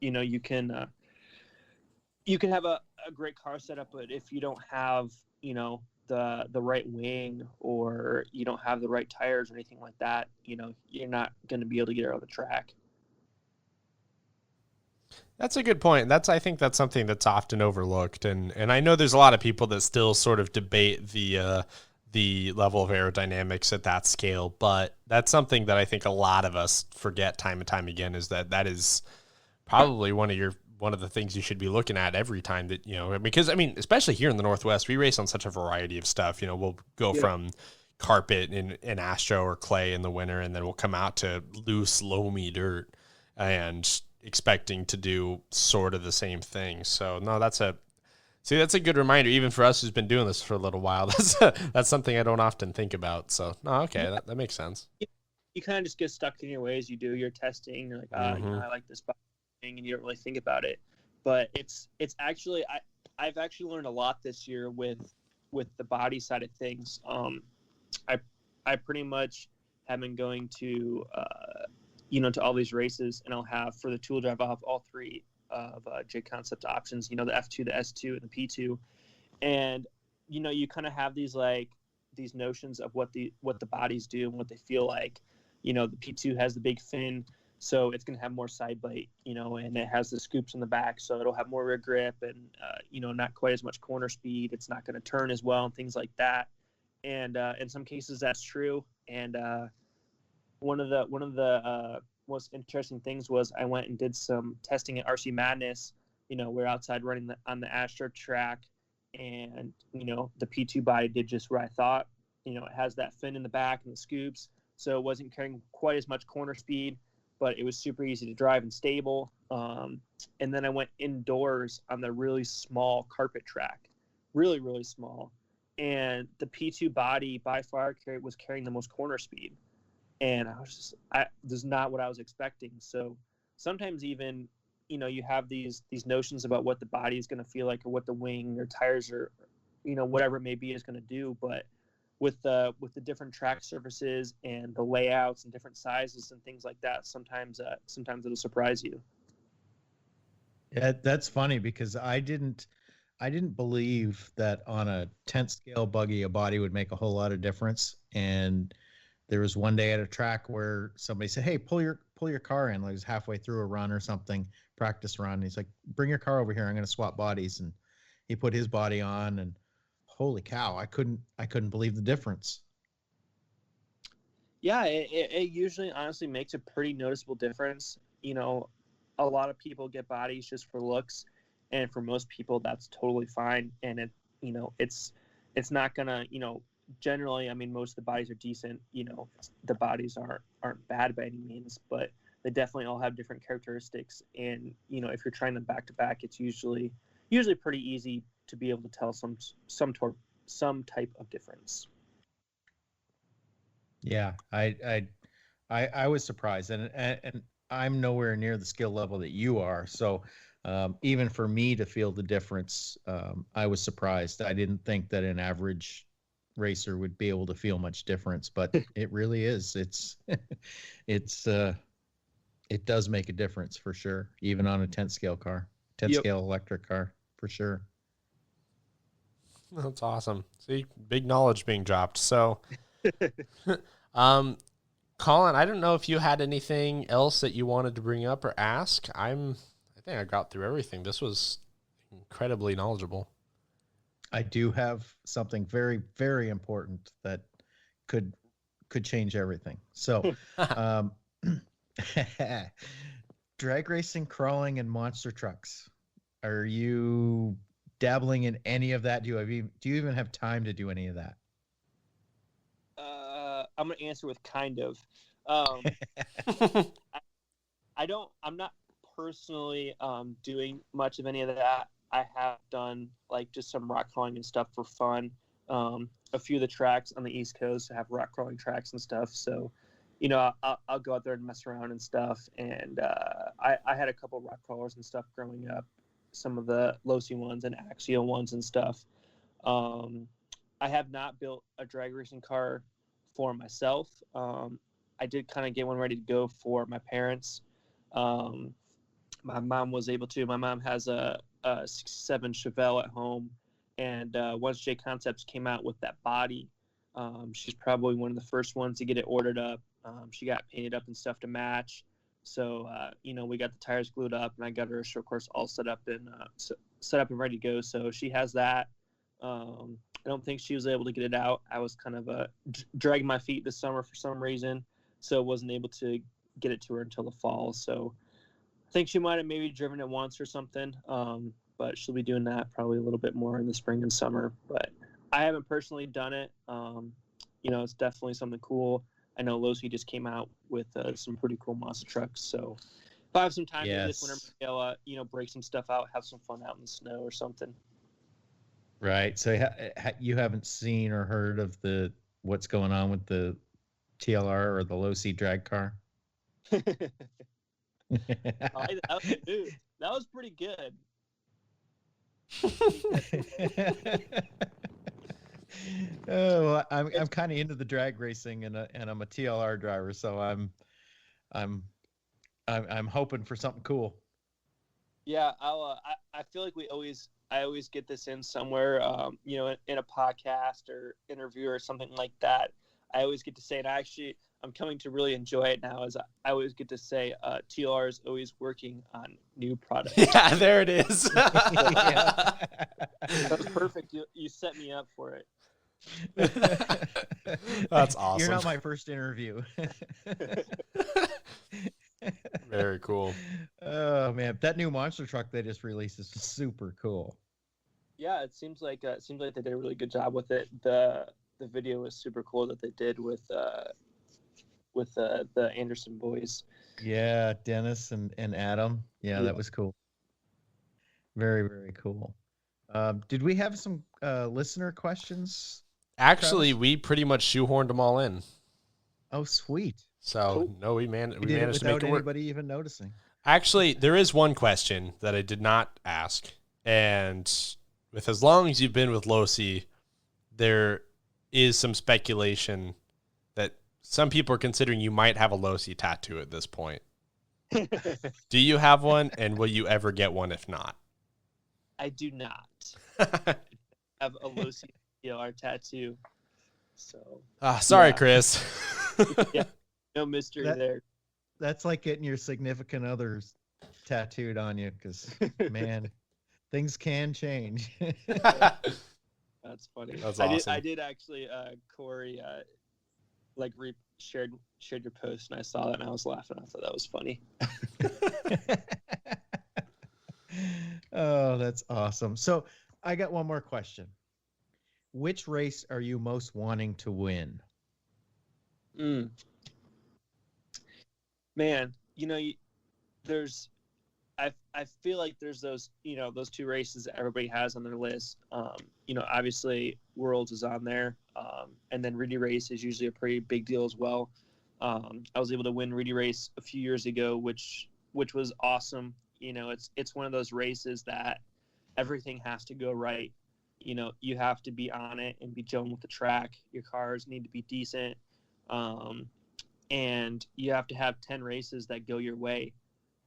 You can have a great car setup, but if you don't have, the right wing, or you don't have the right tires or anything like that, you're not going to be able to get it on the track. That's a good point. I think that's something that's often overlooked, and I know there's a lot of people that still sort of debate the level of aerodynamics at that scale, but that's something that I think a lot of us forget time and time again, is that is probably one of the things you should be looking at every time that, because especially here in the Northwest, we race on such a variety of stuff. We'll go from carpet in Astro or clay in the winter, and then we'll come out to loose, loamy dirt and expecting to do sort of the same thing. So no, that's a good reminder, even for us who's been doing this for a little while. That's something I don't often think about. So no, okay, that makes sense. You kind of just get stuck in your ways. You do your testing. You're like, I like this thing, and you don't really think about it. But it's actually, I've actually learned a lot this year with the body side of things. I pretty much have been going to to all these races, and I'll have, for the tool drive, I'll have all 3 of J Concept options, the F2, the S2, and the P2. And, you kind of have these notions of what the bodies do and what they feel like. The P2 has the big fin, so it's going to have more side bite, and it has the scoops in the back, so it'll have more rear grip and, not quite as much corner speed. It's not going to turn as well and things like that. And in some cases that's true. And one of the most interesting things was I went and did some testing at RC Madness. We're outside running on the Astro track, and the P2 body did just what I thought. It has that fin in the back and the scoops, so it wasn't carrying quite as much corner speed, but it was super easy to drive and stable. And then I went indoors on the really small carpet track, really, really small. And the P2 body by far was carrying the most corner speed. And I was just, this is not what I was expecting. So sometimes even, you have these notions about what the body is going to feel like, or what the wing or tires or, whatever it may be is going to do. But with the different track surfaces and the layouts and different sizes and things like that, sometimes it'll surprise you. Yeah, that's funny, because I didn't believe that on a 10th scale buggy a body would make a whole lot of difference. And there was one day at a track where somebody said, "Hey, pull your car in." Like, it was halfway through a run or something, practice run. He's like, "Bring your car over here. I'm going to swap bodies." And he put his body on, and holy cow, I couldn't believe the difference. Yeah, it usually honestly makes a pretty noticeable difference. A lot of people get bodies just for looks, and for most people that's totally fine. And it's not gonna, generally, most of the bodies are decent. The bodies aren't bad by any means, but they definitely all have different characteristics. And if you're trying them back to back, it's usually pretty easy to be able to tell some type of difference. Yeah, I was surprised, and I'm nowhere near the skill level that you are. So even for me to feel the difference, I was surprised. I didn't think that an average racer would be able to feel much difference, but it really is. It does make a difference for sure, even on a 10th scale scale electric car, for sure. That's awesome. See, big knowledge being dropped. So, Colin, I don't know if you had anything else that you wanted to bring up or ask. I think I got through everything. This was incredibly knowledgeable. I do have something very, very important that could change everything. So, drag racing, crawling, and monster trucks. Are you dabbling in any of that? Do you even have time to do any of that? I'm gonna answer with kind of. I'm not personally doing much of any of that. I have done like just some rock crawling and stuff for fun. A few of the tracks on the East Coast have rock crawling tracks and stuff. So, I'll go out there and mess around and stuff. And I had a couple rock crawlers and stuff growing up, some of the low-C ones and axial ones and stuff. I have not built a drag racing car for myself. I did kind of get one ready to go for my parents. My mom was able to. My mom has a 67 Chevelle at home, and once J Concepts came out with that body, she's probably one of the first ones to get it ordered up. She got painted up and stuff to match. So we got the tires glued up, and I got her a short course all set up and ready to go. So she has that. I don't think she was able to get it out. I was kind of dragging my feet this summer for some reason, so wasn't able to get it to her until the fall. So I think she might have maybe driven it once or something, but she'll be doing that probably a little bit more in the spring and summer. But I haven't personally done it. It's definitely something cool. I know Losi just came out with some pretty cool monster trucks. So if I have some time this winter, I'll break some stuff out, have some fun out in the snow or something. Right. So you haven't seen or heard of what's going on with the TLR or the low-C drag car? That was pretty good. Oh, I'm kind of into the drag racing, and I'm a TLR driver, so I'm hoping for something cool. Yeah, I feel like I always get this in somewhere, in a podcast or interview or something like that. I always get to say, and I'm coming to really enjoy it now, as I always get to say, TLR is always working on new products. Yeah, there it is. That was perfect. You set me up for it. That's awesome. You're not my first interview. Very cool. Oh man, that new monster truck they just released is super cool. Yeah, it seems like they did a really good job with it. The video was super cool that they did with the Anderson boys. Yeah, Dennis and Adam. Yeah, that was cool. Very, very cool. Did we have some listener questions? Actually, Travis? we pretty much shoehorned them all in. Oh, sweet. So, cool. no, we managed to make it work. Without anybody even noticing. Actually, there is one question that I did not ask. And with as long as you've been with Losi, there is some speculation that some people are considering you might have a Losi tattoo at this point. Do you have one, and will you ever get one if not? I do not have a Losi TLR tattoo. So sorry, Chris. Yeah, no mystery there. That's like getting your significant others tattooed on you, because man, things can change. That's funny. That's awesome. I did actually. Corey, shared your post, and I saw that, and I was laughing. I thought that was funny. Oh, that's awesome. So I got one more question. Which race are you most wanting to win? Man, there's I feel like there's those those two races that everybody has on their list. Obviously Worlds is on there, and then Reedy Race is usually a pretty big deal as well. I was able to win Reedy Race a few years ago, which was awesome. It's one of those races that everything has to go right. You have to be on it and be gelling with the track. Your cars need to be decent. And you have to have 10 races that go your way.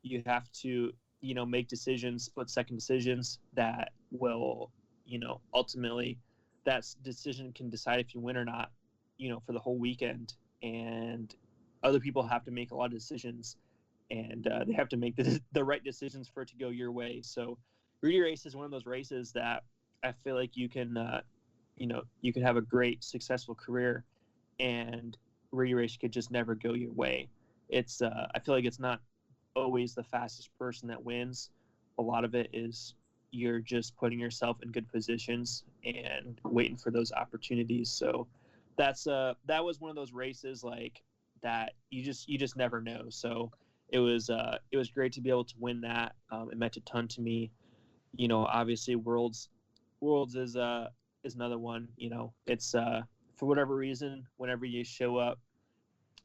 You have to, make decisions, split-second decisions that will, ultimately that decision can decide if you win or not, for the whole weekend. And other people have to make a lot of decisions, and they have to make the right decisions for it to go your way. So Rudy Race is one of those races that I feel like you can have a great successful career, and Rudy Race could just never go your way. It's I feel like it's not always the fastest person that wins. A lot of it is you're just putting yourself in good positions and waiting for those opportunities. So that was one of those races like that you just never know. So it was great to be able to win that. It meant a ton to me. Obviously Worlds is another one. It's for whatever reason, whenever you show up,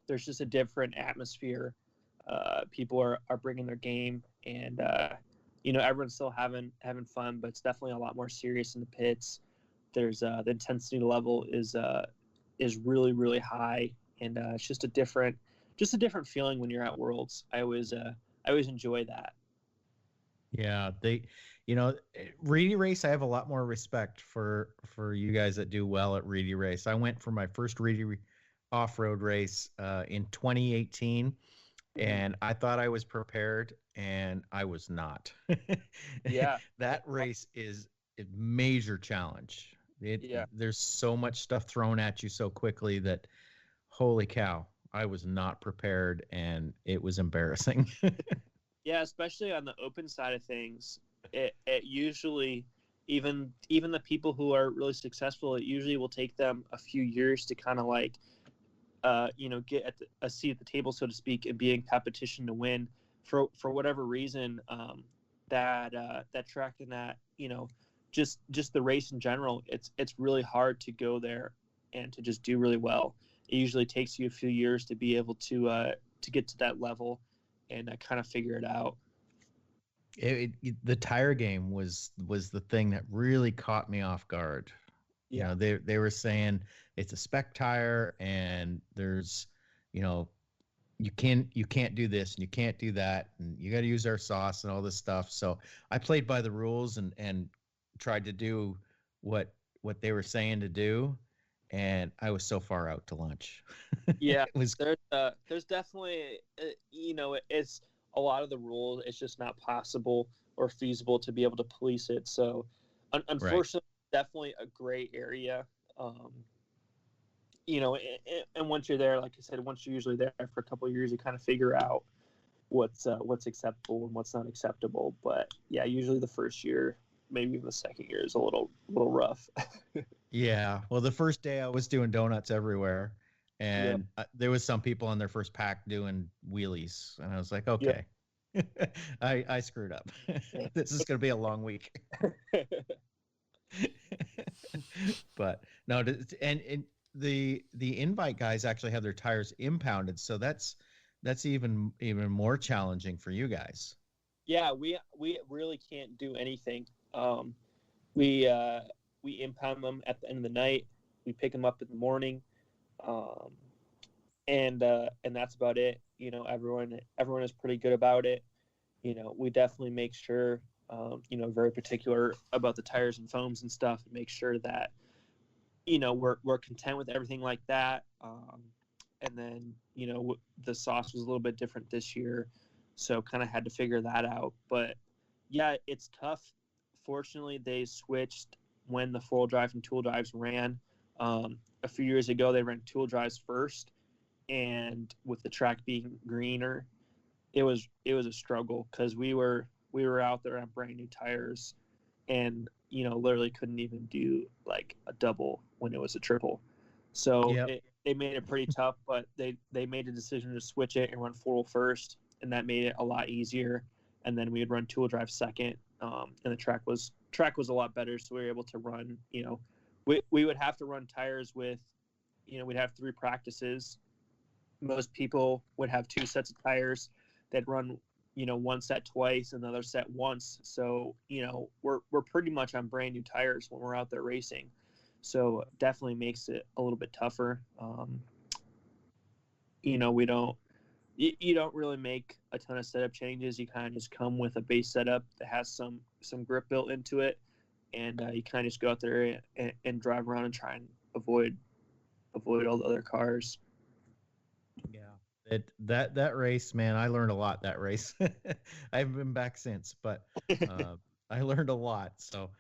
there's just a different atmosphere. People are bringing their game, and everyone's still having fun, but it's definitely a lot more serious in the pits. There's the intensity level is really, really high, and it's just a different feeling when you're at Worlds. I always enjoy that. Yeah, Reedy Race, I have a lot more respect for you guys that do well at Reedy Race. I went for my first Reedy off-road race in 2018, and I thought I was prepared, and I was not. Yeah. That race is a major challenge. Yeah. There's so much stuff thrown at you so quickly that, holy cow, I was not prepared, and it was embarrassing. Yeah, especially on the open side of things, it usually, even the people who are really successful, it usually will take them a few years to kind of like, get at a seat at the table, so to speak, and be in competition to win. For whatever reason, that track and that, just the race in general, it's really hard to go there and to just do really well. It usually takes you a few years to be able to get to that level and kind of figure it out. The tire game was the thing that really caught me off guard. Yeah. They were saying it's a spec tire, and there's, you can't do this and you can't do that, and you got to use our sauce and all this stuff. So I played by the rules and tried to do what they were saying to do, and I was so far out to lunch. Yeah, It was there's definitely it's a lot of the rules. It's just not possible or feasible to be able to police it. So, unfortunately, definitely a gray area. And once you're there, like I said, once you're usually there for a couple of years, you kind of figure out what's acceptable and what's not acceptable. But yeah, usually the first year, maybe even the second year, is a little rough. Yeah. Well, the first day I was doing donuts everywhere, Yep. and there was some people on their first pack doing wheelies, and I was like, Yep. okay, I screwed up. This is going to be a long week. But no, and the invite guys actually have their tires impounded, so that's even more challenging for you guys. Yeah, we really can't do anything. We impound them at the end of the night. We pick them up in the morning, and that's about it. Everyone is pretty good about it. We definitely make sure, very particular about the tires and foams and stuff, and make sure that we're content with everything like that. And then the sauce was a little bit different this year, so kind of had to figure that out. But yeah, it's tough. Fortunately, they switched when the 4-wheel drive and tool drives ran. A few years ago, they ran tool drives first, and with the track being greener, it was a struggle because we were out there on brand new tires, and literally couldn't even do like a double when it was a triple. So Yep. They made it pretty tough, but they made a decision to switch it and run 4-wheel first, and that made it a lot easier. And then we would run tool drive second, and the track was a lot better, so we were able to run. We would have to run tires with, we'd have 3 practices. Most people would have 2 sets of tires. They'd run, one set twice and the other set once. So, we're pretty much on brand new tires when we're out there racing. So definitely makes it a little bit tougher. We don't, you don't really make a ton of setup changes. You kind of just come with a base setup that has some grip built into it. And you kind of just go out there and drive around and try and avoid all the other cars. Yeah. That race, man, I learned a lot that race. I haven't been back since, but I learned a lot. So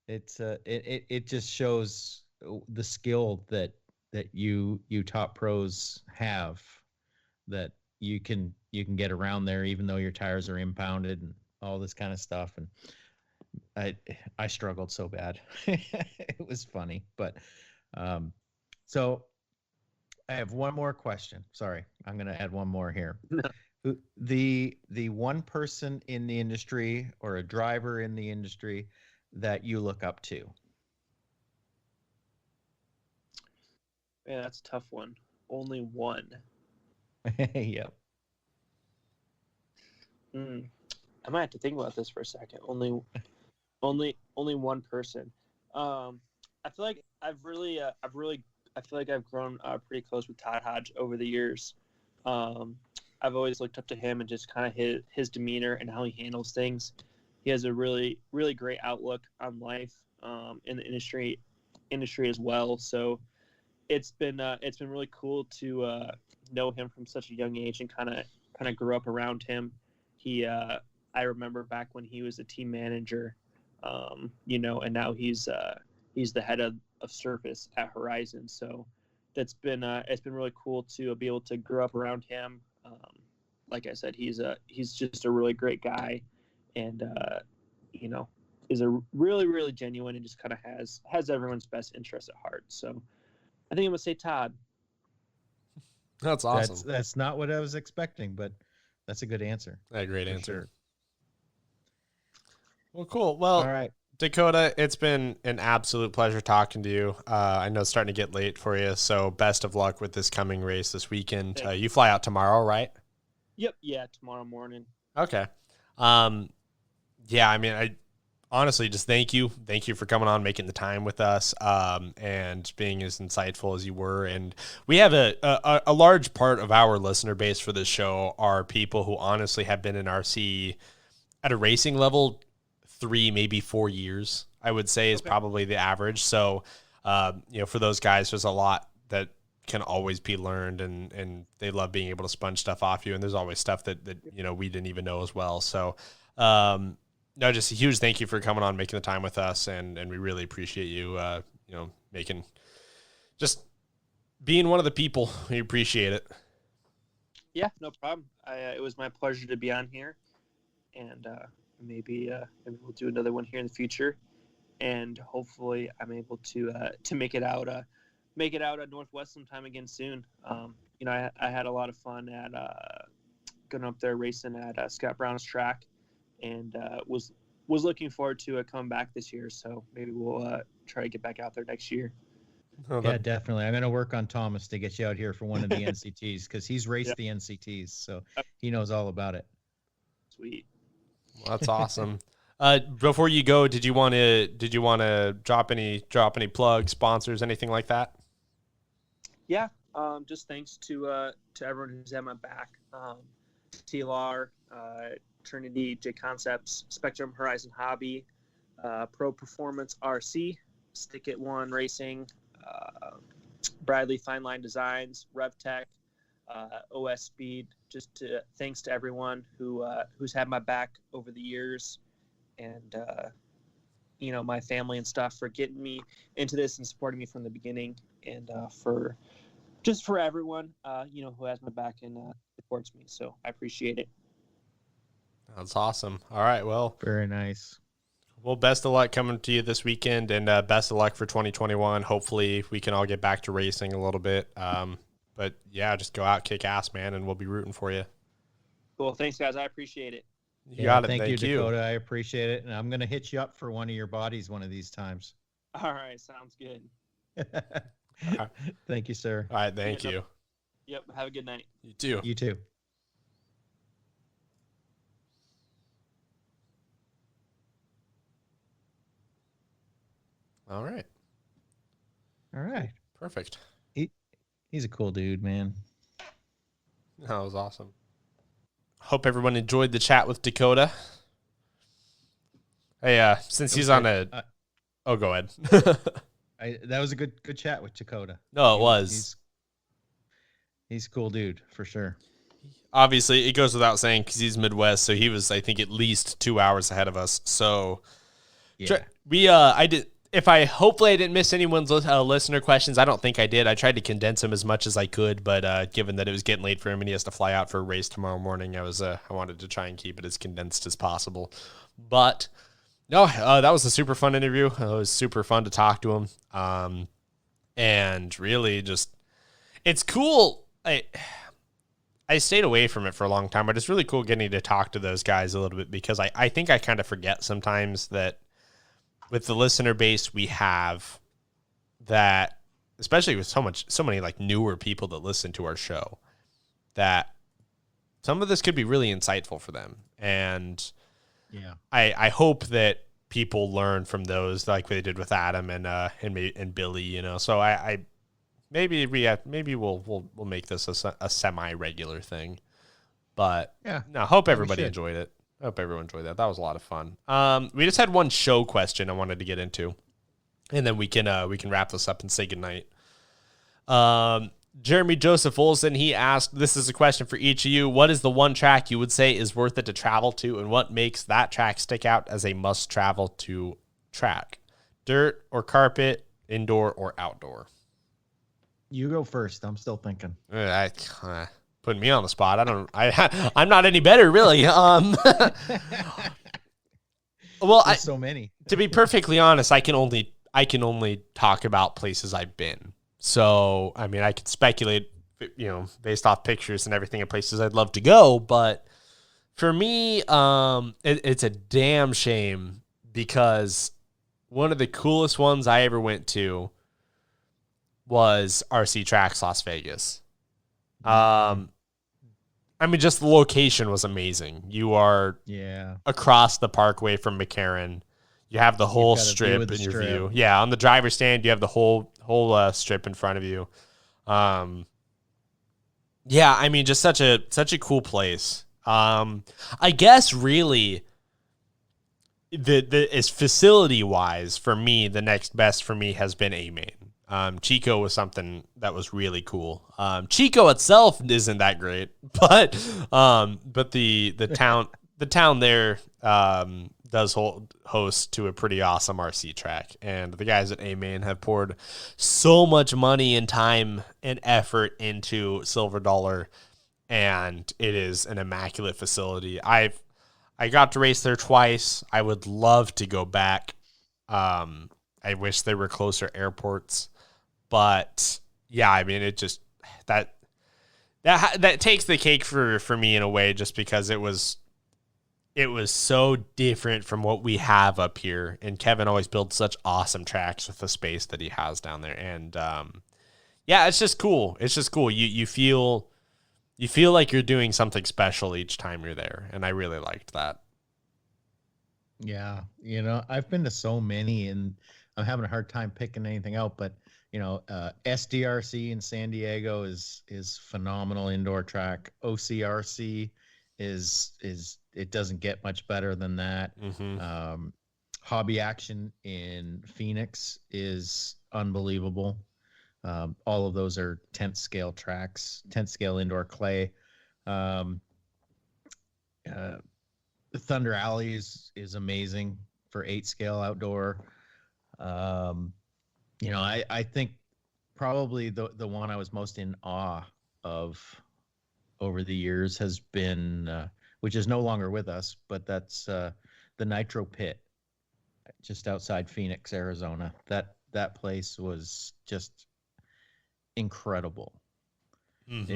it just shows the skill that you top pros have, that you can get around there even though your tires are impounded and all this kind of stuff. And I struggled so bad. It was funny, but um, so I have one more question. Sorry, I'm going to add one more here. The one person in the industry or a driver in the industry that you look up to. Yeah, that's a tough one. Only one. Yep. I might have to think about this for a second. Only one person. I feel like I feel like I've grown pretty close with Todd Hodge over the years. I've always looked up to him and just kind of his demeanor and how he handles things. He has a really great outlook on life, in the industry as well. So it's been really cool to know him from such a young age and kind of grew up around him. I remember back when he was a team manager, and now he's the head of Surface at Horizon. So it's been really cool to be able to grow up around him. Like I said, he's just a really great guy, and is a really genuine and just kind of has everyone's best interest at heart. So I think I'm gonna say Todd. That's awesome. That's not what I was expecting, but that's a good answer. A great answer. Sure. Well, cool. Well, all right, Dakotah, it's been an absolute pleasure talking to you. I know it's starting to get late for you, so best of luck with this coming race this weekend. You fly out tomorrow, right? Yep. Yeah, tomorrow morning. Okay. Yeah, I mean, I honestly just thank you. Thank you for coming on, making the time with us, and being as insightful as you were. And we have a large part of our listener base for this show are people who honestly have been in RC at a racing level 3, maybe 4 years, I would say is probably the average. So, for those guys, there's a lot that can always be learned, and they love being able to sponge stuff off you. And there's always stuff that we didn't even know as well. So, no, just a huge thank you for coming on, making the time with us. And we really appreciate you, just being one of the people. We appreciate it. Yeah, no problem. It was my pleasure to be on here, and maybe we'll do another one here in the future, and hopefully I'm able to make it out at Northwest sometime again soon. I had a lot of fun at going up there racing at Scott Brown's track, and was looking forward to coming back this year. So maybe we'll try to get back out there next year. Yeah, definitely. I'm going to work on Thomas to get you out here for one of the NCTs, because he's raced the NCTs, so he knows all about it. Sweet. Well, that's awesome. Before you go, did you want to drop any plugs, sponsors, anything like that? Yeah. Just thanks to everyone who's had my back. TLR, Trinity, J Concepts, Spectrum Horizon Hobby, Pro Performance RC, Stick It One Racing, Bradley Fine Line Designs, RevTech, OS Speed. Just thanks to everyone who's had my back over the years, and my family and stuff for getting me into this and supporting me from the beginning, and for everyone who has my back and supports me. So I appreciate it. That's awesome. All right, well, very nice. Well, best of luck coming to you this weekend, and best of luck for 2021. Hopefully we can all get back to racing a little bit. But yeah, just go out, kick ass, man, and we'll be rooting for you. Cool. Thanks, guys. I appreciate it. You got it. Thank you, Dakotah. I appreciate it. And I'm going to hit you up for one of your bodies one of these times. All right. Sounds good. Right. Thank you, sir. All right. Thank you. Yep. Have a good night. You too. You too. All right. All right. Perfect. He's a cool dude, man. That was awesome. Hope everyone enjoyed the chat with Dakotah. Hey, since he's on go ahead. That was a good chat with Dakotah. No, it was. He's a cool dude for sure. obviously it goes without saying because he's Midwest, so he was, I think, at least 2 hours ahead of us. So Yeah. I did. Hopefully I didn't miss anyone's listener questions. I don't think I did. I tried to condense them as much as I could, but given that it was getting late for him and he has to fly out for a race tomorrow morning, I wanted to try and keep it as condensed as possible. But no, that was a super fun interview. It was super fun to talk to him. And really just, it's cool. I stayed away from it for a long time, but it's really cool getting to talk to those guys a little bit because I think I kind of forget sometimes that with the listener base we have, that especially with so many like newer people that listen to our show, that some of this could be really insightful for them. And Yeah, I hope that people learn from those like they did with Adam and Billy, you know. So maybe we'll make this a semi-regular thing. But yeah. no, hope Yeah, we everybody should. enjoyed it. I hope everyone enjoyed that. That was a lot of fun. We just had one show question I wanted to get into, and then we can wrap this up and say goodnight. Jeremy Joseph Olson, he asked, this is a question for each of you. What is the one track you would say is worth it to travel to, and what makes that track stick out as a must travel to track? Dirt or carpet, indoor or outdoor? You go first. I'm still thinking. Putting me on the spot. I'm not any better, really. Well, There's so many. To be perfectly honest, I can only talk about places I've been. So, I mean, I could speculate, you know, based off pictures and everything of places I'd love to go. But for me, it's a damn shame because one of the coolest ones I ever went to was RC Tracks Las Vegas. I mean, just the location was amazing. You are across the parkway from McCarran. You have the whole strip in your view. Yeah, on the driver's stand, you have the whole strip in front of you. Yeah, I mean, just such a cool place. I guess really, is facility wise for me, the next best for me has been A-Main. Chico was something that was really cool. Chico itself isn't that great, but the town there does host to a pretty awesome RC track, and the guys at A-Main have poured so much money and time and effort into Silver Dollar, and it is an immaculate facility. I got to race there twice. I would love to go back. I wish there were closer airports. But yeah, I mean, it just that takes the cake for me in a way, just because it was so different from what we have up here. And Kevin always builds such awesome tracks with the space that he has down there. And yeah, it's just cool. It's just cool. You feel like you're doing something special each time you're there, and I really liked that. Yeah, you know, I've been to so many, and I'm having a hard time picking anything out, but you know, SDRC in San Diego is phenomenal indoor track. OCRC is it doesn't get much better than that. Mm-hmm. Hobby Action in Phoenix is unbelievable. All of those are 10th scale tracks, 10th scale indoor clay. Thunder Alley is amazing for 8 scale outdoor. You know, I think probably the one I was most in awe of over the years has been, which is no longer with us, but that's the Nitro Pit just outside Phoenix, Arizona. That place was just incredible. Mm-hmm.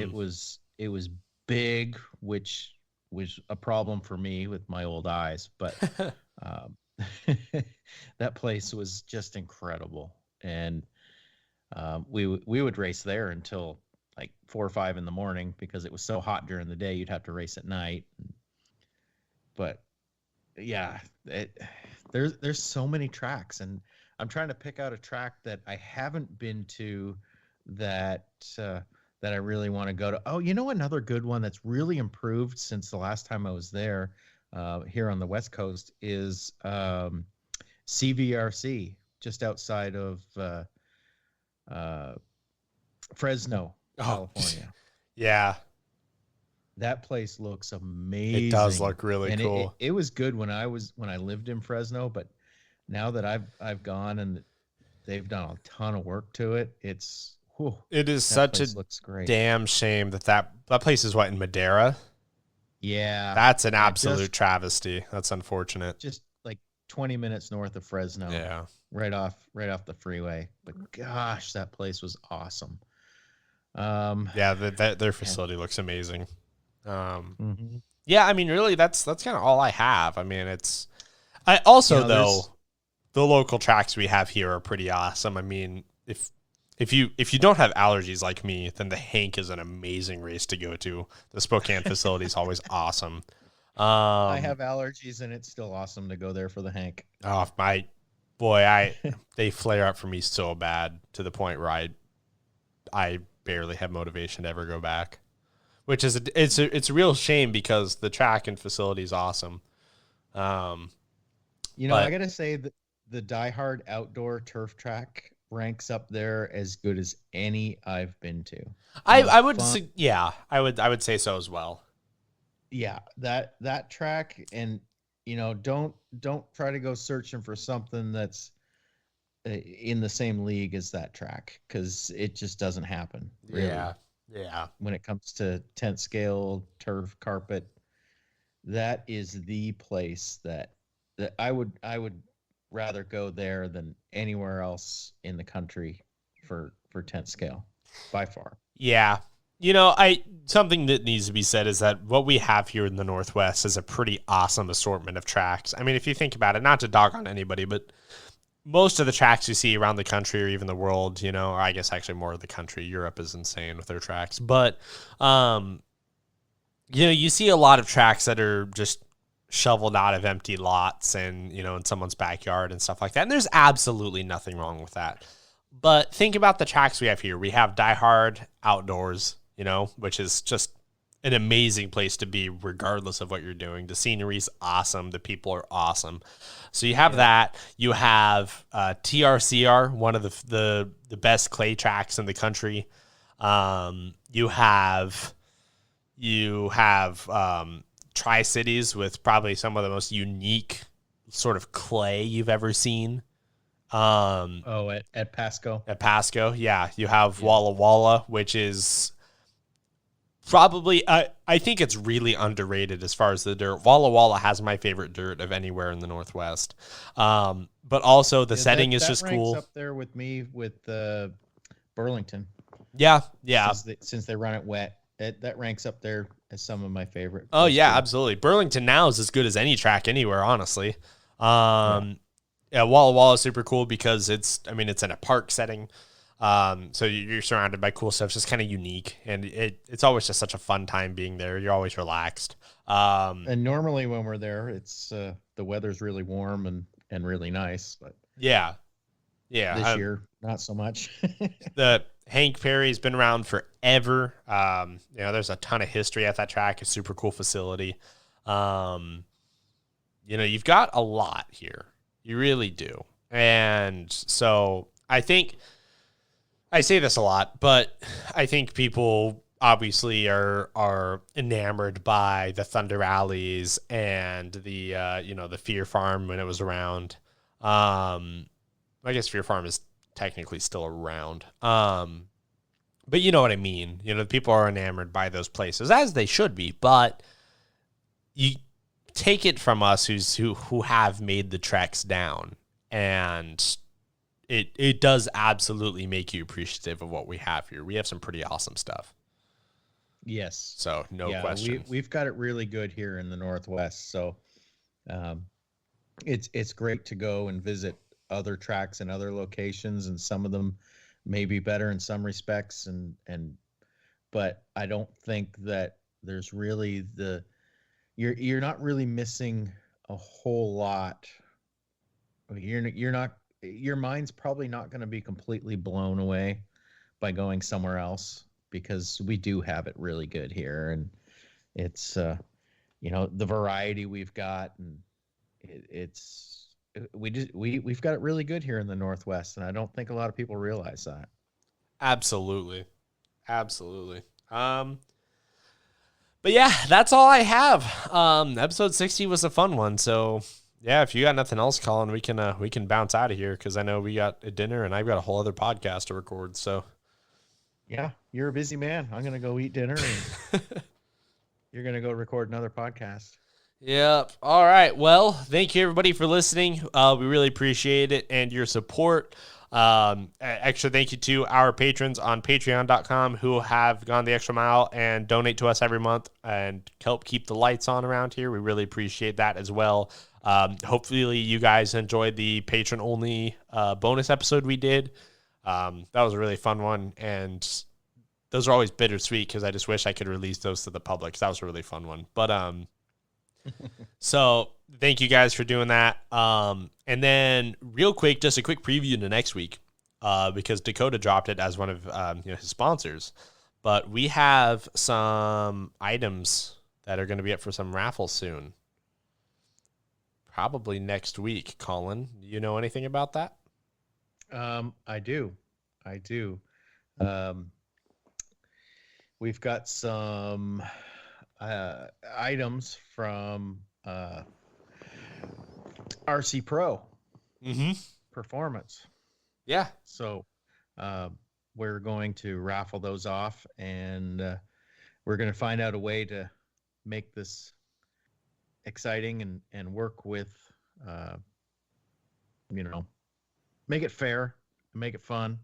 It was big, which was a problem for me with my old eyes, but that place was just incredible. And we would race there until like 4 or 5 in the morning because it was so hot during the day. You'd have to race at night. But yeah, there's so many tracks, and I'm trying to pick out a track that I haven't been to that I really want to go to. Oh, you know, another good one that's really improved since the last time I was there here on the West Coast is CVRC, just outside of Fresno, California. Yeah. That place looks amazing. It does look really and cool. it was good when I lived in Fresno, but now that I've gone and they've done a ton of work to it, it's whew, It is that such a place looks great. damn shame that place is what, in Madera? Yeah. That's an Yeah, absolute travesty. That's unfortunate. just like 20 minutes north of Fresno. Yeah. Right off the freeway. But gosh, that place was awesome. Yeah, their facility looks amazing. Mhm. Yeah, I mean, really, that's kind of all I have. I mean, I also, though, the local tracks we have here are pretty awesome. I mean, if you don't have allergies like me, then the Hank is an amazing race to go to. The Spokane facility is always awesome. I have allergies, and it's still awesome to go there for the Hank. Oh my boy, they flare up for me so bad to the point where I barely have motivation to ever go back, which is it's a real shame because the track and facility is awesome. I gotta say that the Die Hard outdoor turf track ranks up there as good as any I've been to. I would say so as well. Yeah, that track, and don't try to go searching for something that's in the same league as that track, because it just doesn't happen. Really. Yeah. When it comes to tent scale, turf, carpet, that is the place that I would rather go there than anywhere else in the country for tent scale, by far. Yeah. Something that needs to be said is that what we have here in the Northwest is a pretty awesome assortment of tracks. I mean, if you think about it, not to dog on anybody, but most of the tracks you see around the country or even the world, or I guess actually more of the country, Europe is insane with their tracks. But, you see a lot of tracks that are just shoveled out of empty lots and, in someone's backyard and stuff like that. And there's absolutely nothing wrong with that. But think about the tracks we have here. We have Die Hard Outdoors, which is just an amazing place to be regardless of what you're doing. The scenery's awesome. The people are awesome. So you have that. You have TRCR, one of the best clay tracks in the country. You have Tri-Cities with probably some of the most unique sort of clay you've ever seen. At Pasco. At Pasco, yeah. You have Walla Walla, which is probably, I think it's really underrated as far as the dirt. Walla Walla has my favorite dirt of anywhere in the Northwest. But also the setting is just cool. Up there with me with Burlington. Yeah. Since they run it wet, that ranks up there as some of my favorite. Oh yeah, absolutely. Burlington now is as good as any track anywhere, honestly. Yeah, Walla Walla is super cool because it's in a park setting. So you're surrounded by cool stuff. It's just kind of unique. And it's always just such a fun time being there. You're always relaxed. And normally when we're there, it's the weather's really warm and really nice. But yeah. This year, not so much. The Hank Perry's been around forever. There's a ton of history at that track. It's a super cool facility. You've got a lot here. You really do. And so I think I say this a lot, but I think people obviously are enamored by the Thunder Alleys and the the Fear Farm when it was around. I guess Fear Farm is technically still around. But you know what I mean. People are enamored by those places, as they should be, but you take it from us who have made the treks down, and it does absolutely make you appreciative of what we have here. We have some pretty awesome stuff. Yes. So no question. We've got it really good here in the Northwest. So it's great to go and visit other tracks and other locations, and some of them may be better in some respects, but I don't think that there's really you're not really missing a whole lot. Your mind's probably not going to be completely blown away by going somewhere else, because we do have it really good here, and it's the variety we've got, and we've got it really good here in the Northwest, and I don't think a lot of people realize that. Absolutely. But yeah, that's all I have. Episode 60 was a fun one. So yeah, if you got nothing else, Colin, we can bounce out of here because I know we got a dinner and I've got a whole other podcast to record. So Yeah, you're a busy man. I'm gonna go eat dinner, and you're gonna go record another podcast. Yep. All right. Well, thank you everybody for listening. We really appreciate it and your support. Extra thank you to our patrons on patreon.com who have gone the extra mile and donate to us every month and help keep the lights on around here. We really appreciate that as well. Hopefully you guys enjoyed the patron only bonus episode we did. That was a really fun one, and those are always bittersweet because I just wish I could release those to the public because that was a really fun one. But so thank you guys for doing that. And then real quick, just a quick preview into next week, because Dakotah dropped it as one of his sponsors. But we have some items that are going to be up for some raffles soon. Probably next week, Colin. Do you know anything about that? I do. We've got some items from RC Pro Performance. Yeah. So we're going to raffle those off, and we're going to find out a way to make this exciting and work with, make it fair, make it fun,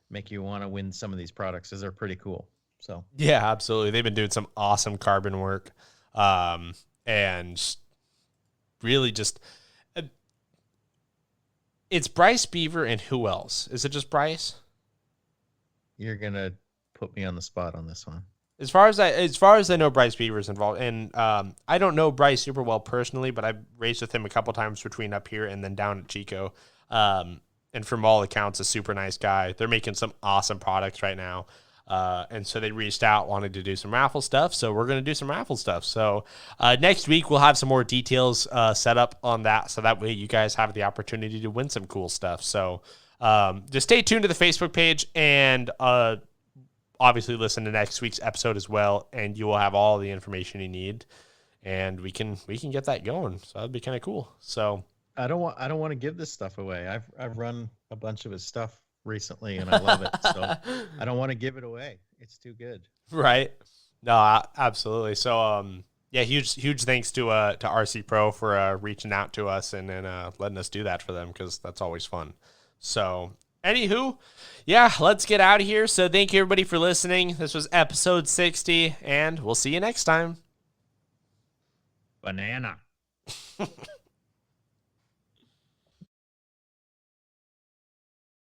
make you want to win some of these products because they're pretty cool. So yeah, absolutely. They've been doing some awesome carbon work, and really just it's Bryce Beaver and who else? Is it just Bryce? You're gonna put me on the spot on this one. As far as I know, Bryce Beaver is involved, and I don't know Bryce super well personally, but I've raced with him a couple times between up here and then down at Chico. And from all accounts, a super nice guy. They're making some awesome products right now. And so they reached out, wanted to do some raffle stuff. So we're going to do some raffle stuff. So next week we'll have some more details set up on that. So that way you guys have the opportunity to win some cool stuff. So just stay tuned to the Facebook page and obviously listen to next week's episode as well. And you will have all the information you need, and we can get that going. So that'd be kind of cool. So I don't want to give this stuff away. I've run a bunch of his stuff recently and I love it. So I don't want to give it away. It's too good. Right. No, absolutely. So yeah, huge thanks to RC Pro for reaching out to us and letting us do that for them, because that's always fun. So anywho, yeah, let's get out of here. So thank you everybody for listening. This was episode 60, and we'll see you next time. Banana.